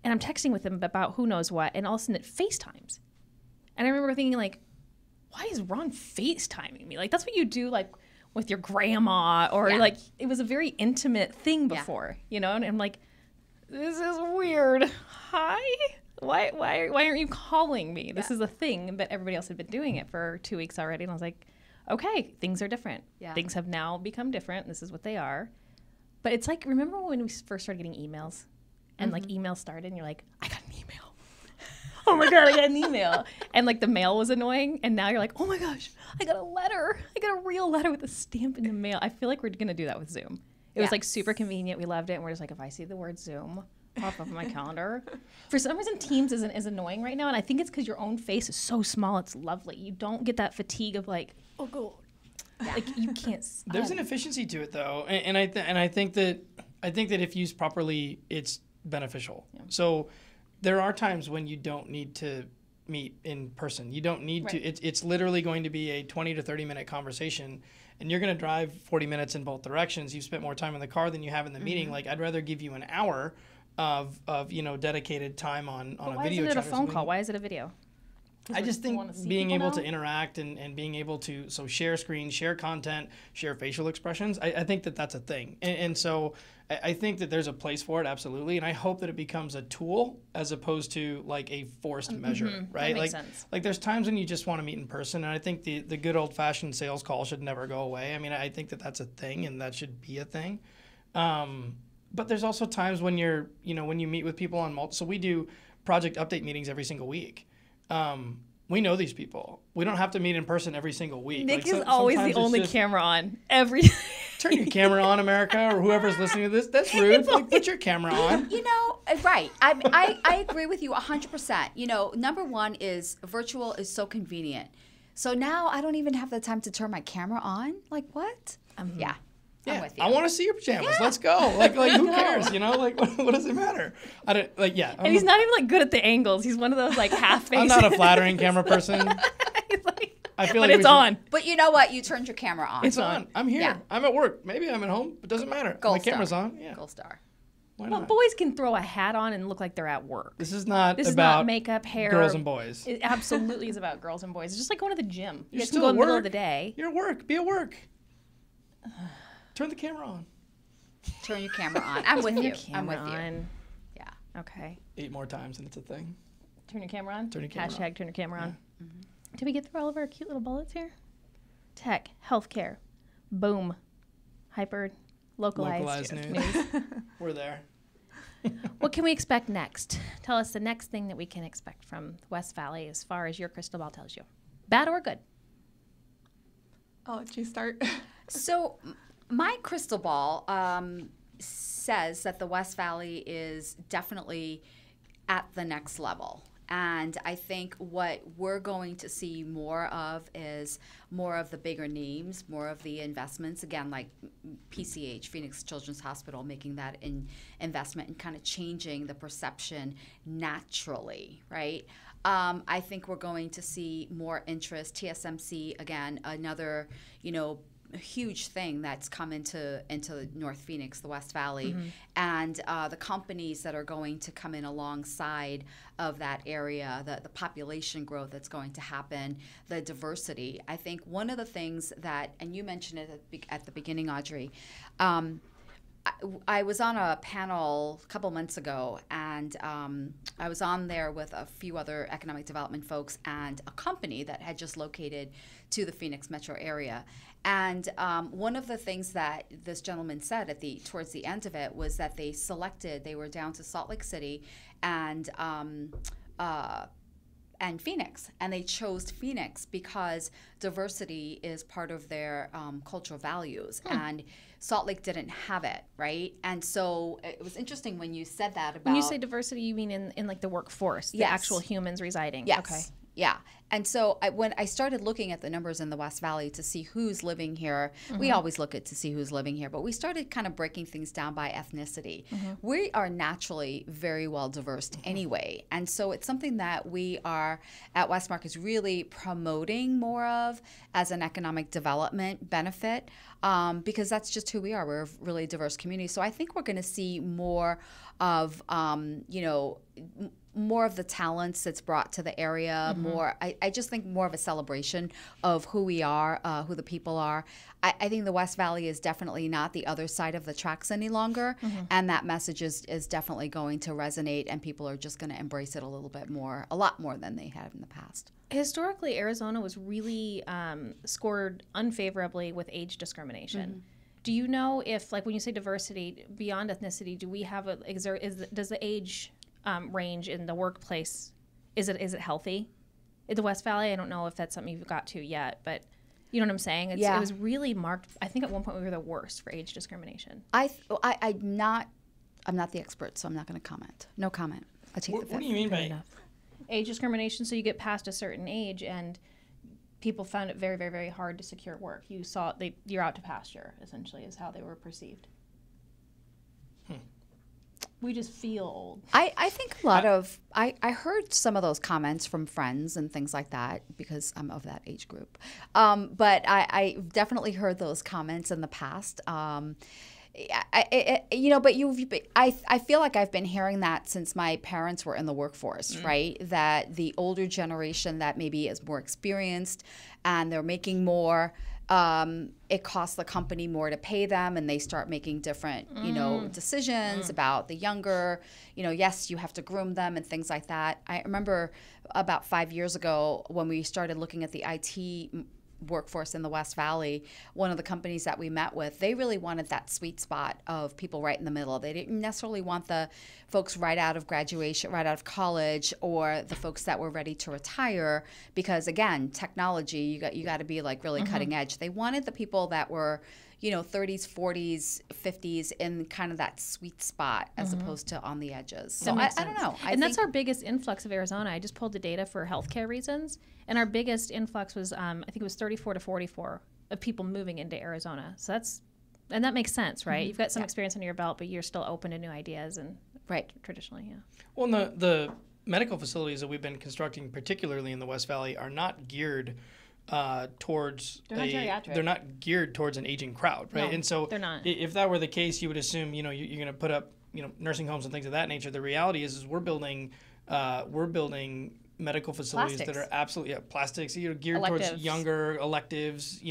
Speaker 2: I'm texting with him about who knows what, and all of a sudden it FaceTimes. And I remember thinking, like, why is Ron FaceTiming me? Like, that's what you do, like, with your grandma, or like, it was a very intimate thing before, and I'm like, this is weird. Hi? Why aren't you calling me? This is a thing, but everybody else had been doing it for 2 weeks already. And I was like, okay, things are different.
Speaker 4: Yeah.
Speaker 2: Things have now become different. This is what they are. But it's like, remember when we first started getting emails? And like emails started and you're like, I got an email. Oh my God, I got an email. And like the mail was annoying. And now you're like, oh my gosh, I got a letter. I got a real letter with a stamp in the mail. I feel like we're going to do that with Zoom. It was like super convenient. We loved it. And we're just like, if I see the word Zoom pop up on my calendar. For some reason, Teams isn't as annoying right now, and I think it's because your own face is so small. It's lovely. You don't get that fatigue of like, oh god, Like you can't.
Speaker 1: There's an efficiency to it though, and I think that if used properly, it's beneficial. Yeah. So there are times when you don't need to meet in person. You don't need to. It's literally going to be a 20 to 30 minute conversation, and you're going to drive 40 minutes in both directions. You've spent more time in the car than you have in the meeting. Like I'd rather give you an hour of dedicated time on a video.
Speaker 2: Why isn't it a phone call? Why is it a video?
Speaker 1: I just think being able to interact and being able to share screens, share content, share facial expressions, I think that that's a thing. And so I think that there's a place for it, absolutely. And I hope that it becomes a tool as opposed to like a forced measure, right?
Speaker 2: That makes sense.
Speaker 1: Like there's times when you just want to meet in person. And I think the good old fashioned sales call should never go away. I mean, I think that that's a thing and that should be a thing. But there's also times when when you meet with people on so we do project update meetings every single week. We know these people. We don't have to meet in person every single week.
Speaker 2: Nick is always the only camera on.
Speaker 1: Turn your camera on, America, or whoever's listening to this. That's rude. Like, put your camera on.
Speaker 4: Right. I agree with you 100%. Number one is virtual is so convenient. So now I don't even have the time to turn my camera on. Like, what? Yeah. I'm with you.
Speaker 1: I want to see your pajamas. Yeah. Let's go. Like who cares? Like, what does it matter? And
Speaker 2: he's not even like good at the angles. He's one of those like half faces.
Speaker 1: I'm not a flattering camera person. I feel
Speaker 2: but it's on.
Speaker 4: But you know what? You turned your camera on.
Speaker 1: It's on. I'm here. Yeah. I'm at work. Maybe I'm at home. It doesn't matter. My camera's on. Yeah.
Speaker 4: Gold star.
Speaker 1: Why not?
Speaker 2: Well, boys can throw a hat on and look like they're at work.
Speaker 1: This is not about
Speaker 2: makeup, hair.
Speaker 1: Girls and boys.
Speaker 2: It absolutely is about girls and boys. It's just like going to the gym. You
Speaker 1: guys
Speaker 2: can go in the middle of the day.
Speaker 1: You're at work. Be at work. Turn the camera on.
Speaker 4: Turn your camera on. I'm with you. I'm with you.
Speaker 2: Yeah. Okay.
Speaker 1: 8 more times and it's a thing.
Speaker 2: Turn your camera on.
Speaker 1: Turn your camera on.
Speaker 2: # turn your camera on. Mm-hmm. Did we get through all of our cute little bullets here? Tech, healthcare, boom, hyper, localized
Speaker 1: news. We're there.
Speaker 2: What can we expect next? Tell us the next thing that we can expect from the West Valley as far as your crystal ball tells you. Bad or good?
Speaker 5: I'll let you start.
Speaker 4: So my crystal ball says that the West Valley is definitely at the next level. And I think what we're going to see more of is more of the bigger names, more of the investments, again, like PCH, Phoenix Children's Hospital, making that investment and kind of changing the perception naturally, right? I think we're going to see more interest. TSMC, again, another, a huge thing that's come into North Phoenix, the West Valley, and the companies that are going to come in alongside of that area, the population growth that's going to happen, the diversity. I think one of the things that, and you mentioned it at the beginning, Audrey, I was on a panel a couple months ago, and I was on there with a few other economic development folks and a company that had just located to the Phoenix metro area. And one of the things that this gentleman said towards the end of it was that they were down to Salt Lake City and Phoenix, and they chose Phoenix because diversity is part of their cultural values, and Salt Lake didn't have it, right? And so it was interesting when you said that about...
Speaker 2: When you say diversity, you mean in like the workforce, the actual humans residing?
Speaker 4: Yes.
Speaker 2: Okay.
Speaker 4: Yeah. And so when I started looking at the numbers in the West Valley to see who's living here, we always look at to see who's living here, but we started kind of breaking things down by ethnicity. We are naturally very well diverse anyway. And so it's something that we are at WESTMARC is really promoting more of as an economic development benefit, because that's just who we are. We're a really diverse community. So I think we're going to see more of, more of the talents that's brought to the area, more, I just think more of a celebration of who we are, who the people are. I think the West Valley is definitely not the other side of the tracks any longer, and that message is definitely going to resonate, and people are just going to embrace it a lot more than they have in the past.
Speaker 2: Historically, Arizona was really scored unfavorably with age discrimination. Do you know if, like when you say diversity, beyond ethnicity, do we have does the age range in the workplace, is it healthy in the West Valley? I don't know if that's something you've got to yet, but you know what I'm saying? It was really marked. I think at one point we were the worst for age discrimination.
Speaker 4: I'm not the expert, so I'm not going to comment. No comment. I take the
Speaker 1: What do you mean by
Speaker 2: age discrimination? So you get past a certain age and people found it very, very, very hard to secure work. You saw you're out to pasture, essentially, is how they were perceived. We just feel old.
Speaker 4: I think a lot of, I heard some of those comments from friends and things like that because I'm of that age group. But I definitely heard those comments in the past. But I feel like I've been hearing that since my parents were in the workforce, right? That the older generation that maybe is more experienced and they're making more, it costs the company more to pay them, and they start making different, decisions about the younger, yes, you have to groom them and things like that. I remember about 5 years ago when we started looking at the IT workforce in the West Valley, one of the companies that we met with, they really wanted that sweet spot of people right in the middle. They didn't necessarily want the folks right out of graduation, right out of college, or the folks that were ready to retire, because again, technology, you got to be like really cutting edge. They wanted the people that were 30s, 40s, 50s in kind of that sweet spot as opposed to on the edges. So I don't know.
Speaker 2: And that's our biggest influx of Arizona. I just pulled the data for healthcare reasons, and our biggest influx was, I think it was 34 to 44 of people moving into Arizona. So that makes sense, right? You've got some experience under your belt, but you're still open to new ideas and traditionally, yeah.
Speaker 1: Well, the medical facilities that we've been constructing, particularly in the West Valley, are not geared towards they're not geared towards an aging crowd, right?
Speaker 2: No,
Speaker 1: and so
Speaker 2: they're not.
Speaker 1: If that were the case, you would assume you're going to put up nursing homes and things of that nature. The reality is we're building medical facilities that are absolutely plastics, geared
Speaker 2: electives.
Speaker 1: towards younger electives.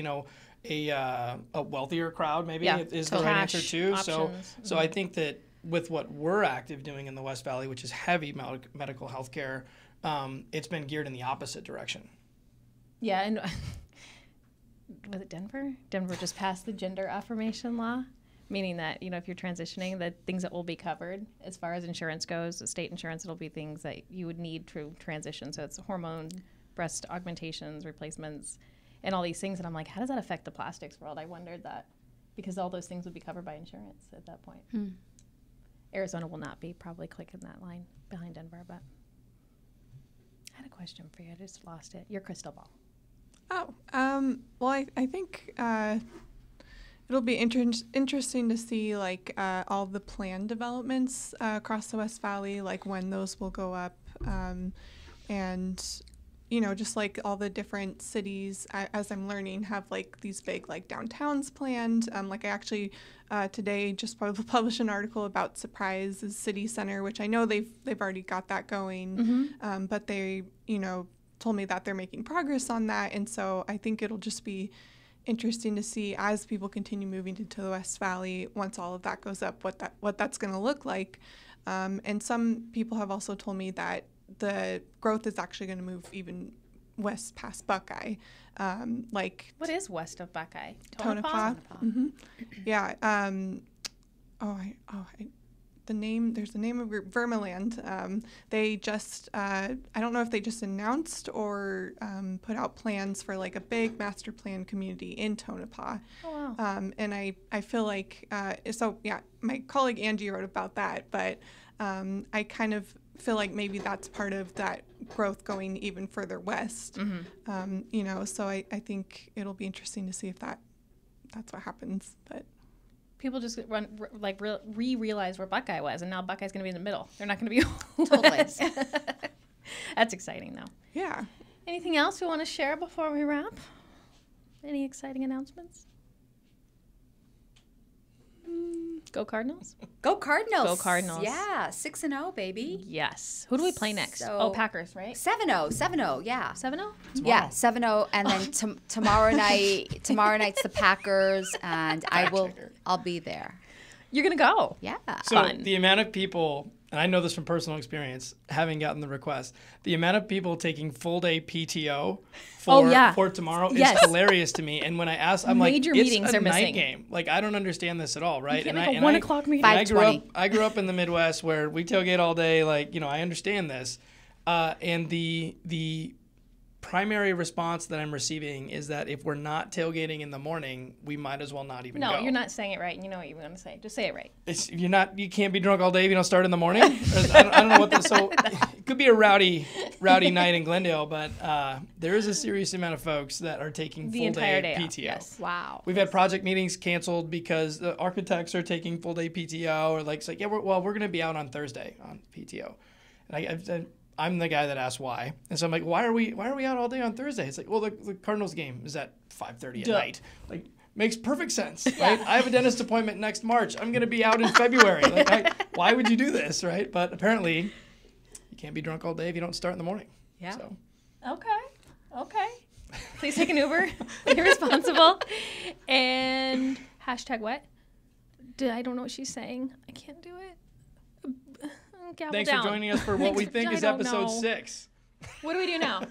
Speaker 1: A wealthier crowd maybe is the right
Speaker 2: Cash
Speaker 1: answer too.
Speaker 2: options.
Speaker 1: So I think that with what we're active doing in the West Valley, which is heavy medical healthcare, it's been geared in the opposite direction.
Speaker 2: Yeah, and was it Denver? Denver just passed the gender affirmation law, meaning that, if you're transitioning, the things that will be covered as far as insurance goes, the state insurance, it'll be things that you would need to transition. So it's hormone, breast augmentations, replacements, and all these things. And I'm like, how does that affect the plastics world? I wondered that, because all those things would be covered by insurance at that point. Arizona will not be probably clicking that line behind Denver, but I had a question for you. I just lost it. Your crystal ball.
Speaker 5: Well, I think it'll be interesting to see all the planned developments across the West Valley, like when those will go up, and just like all the different cities, as I'm learning, have these big downtowns planned. I actually today just published an article about Surprise's city center, which I know they've already got that going, but they told me that they're making progress on that, and so I think it'll just be interesting to see as people continue moving into the West Valley, once all of that goes up, what that's going to look like. And some people have also told me that the growth is actually going to move even west past Buckeye.
Speaker 2: What is west of Buckeye?
Speaker 5: Tonopah. Yeah. There's the name of Vermilion. They just, I don't know if they just announced or put out plans for a big master plan community in Tonopah.
Speaker 2: Oh, wow.
Speaker 5: And I feel my colleague Angie wrote about that, but I kind of feel like maybe that's part of that growth going even further west. So I think it'll be interesting to see if that's what happens, but.
Speaker 2: People just realize where Buckeye was, and now Buckeye's going to be in the middle. They're not going to be
Speaker 4: Totally.
Speaker 2: That's exciting, though.
Speaker 5: Yeah.
Speaker 2: Anything else we want to share before we wrap? Any exciting announcements? Go Cardinals!
Speaker 4: Go Cardinals!
Speaker 2: Go Cardinals!
Speaker 4: Yeah, 6-0, baby.
Speaker 2: Yes. Who do we play next? Packers, right?
Speaker 4: 7-0, yeah.
Speaker 2: 7-0?
Speaker 4: Yeah, 7-0, and then tomorrow night's the Packers, and I'll be there.
Speaker 2: You're gonna go?
Speaker 4: Yeah.
Speaker 1: So
Speaker 2: Fun.
Speaker 1: The amount of people, and I know this from personal experience, having gotten the request, the amount of people taking full day PTO for tomorrow is hilarious to me. And when I ask, I'm
Speaker 2: Major
Speaker 1: it's
Speaker 2: meetings
Speaker 1: a
Speaker 2: are
Speaker 1: night
Speaker 2: missing.
Speaker 1: game. I don't understand this at all, right?
Speaker 2: You can't make a 1 o'clock meeting.
Speaker 1: I grew up in the Midwest where we tailgate all day. I understand this, and the primary response that I'm receiving is that if we're not tailgating in the morning, we might as well not even go.
Speaker 2: No, you're not saying it right. You know what you want to say. Just say it right.
Speaker 1: You can't be drunk all day if you don't start in the morning. I don't know what this. So it could be a rowdy night in Glendale, but there is a serious amount of folks that are taking
Speaker 2: The
Speaker 1: full
Speaker 2: entire
Speaker 1: day
Speaker 2: day off,
Speaker 1: PTO.
Speaker 2: yes.
Speaker 4: Wow.
Speaker 1: We've had project meetings canceled because the architects are taking full day PTO, or like, it's like, yeah, we're going to be out on Thursday on PTO, and I'm the guy that asks why, and so I'm like, why are we out all day on Thursday? It's like, well, the Cardinals game is at 5:30 at night. Like, makes perfect sense, right? I have a dentist appointment next March. I'm going to be out in February. Like, why would you do this, right? But apparently, you can't be drunk all day if you don't start in the morning.
Speaker 4: Yeah.
Speaker 1: So.
Speaker 2: Okay. Please take an Uber. Be responsible. And hashtag what? I don't know what she's saying. I can't do it. Gavel
Speaker 1: Thanks
Speaker 2: down.
Speaker 1: for joining us for what we think
Speaker 2: I
Speaker 1: is
Speaker 2: don't
Speaker 1: episode
Speaker 2: know.
Speaker 1: 6.
Speaker 2: What do we do now?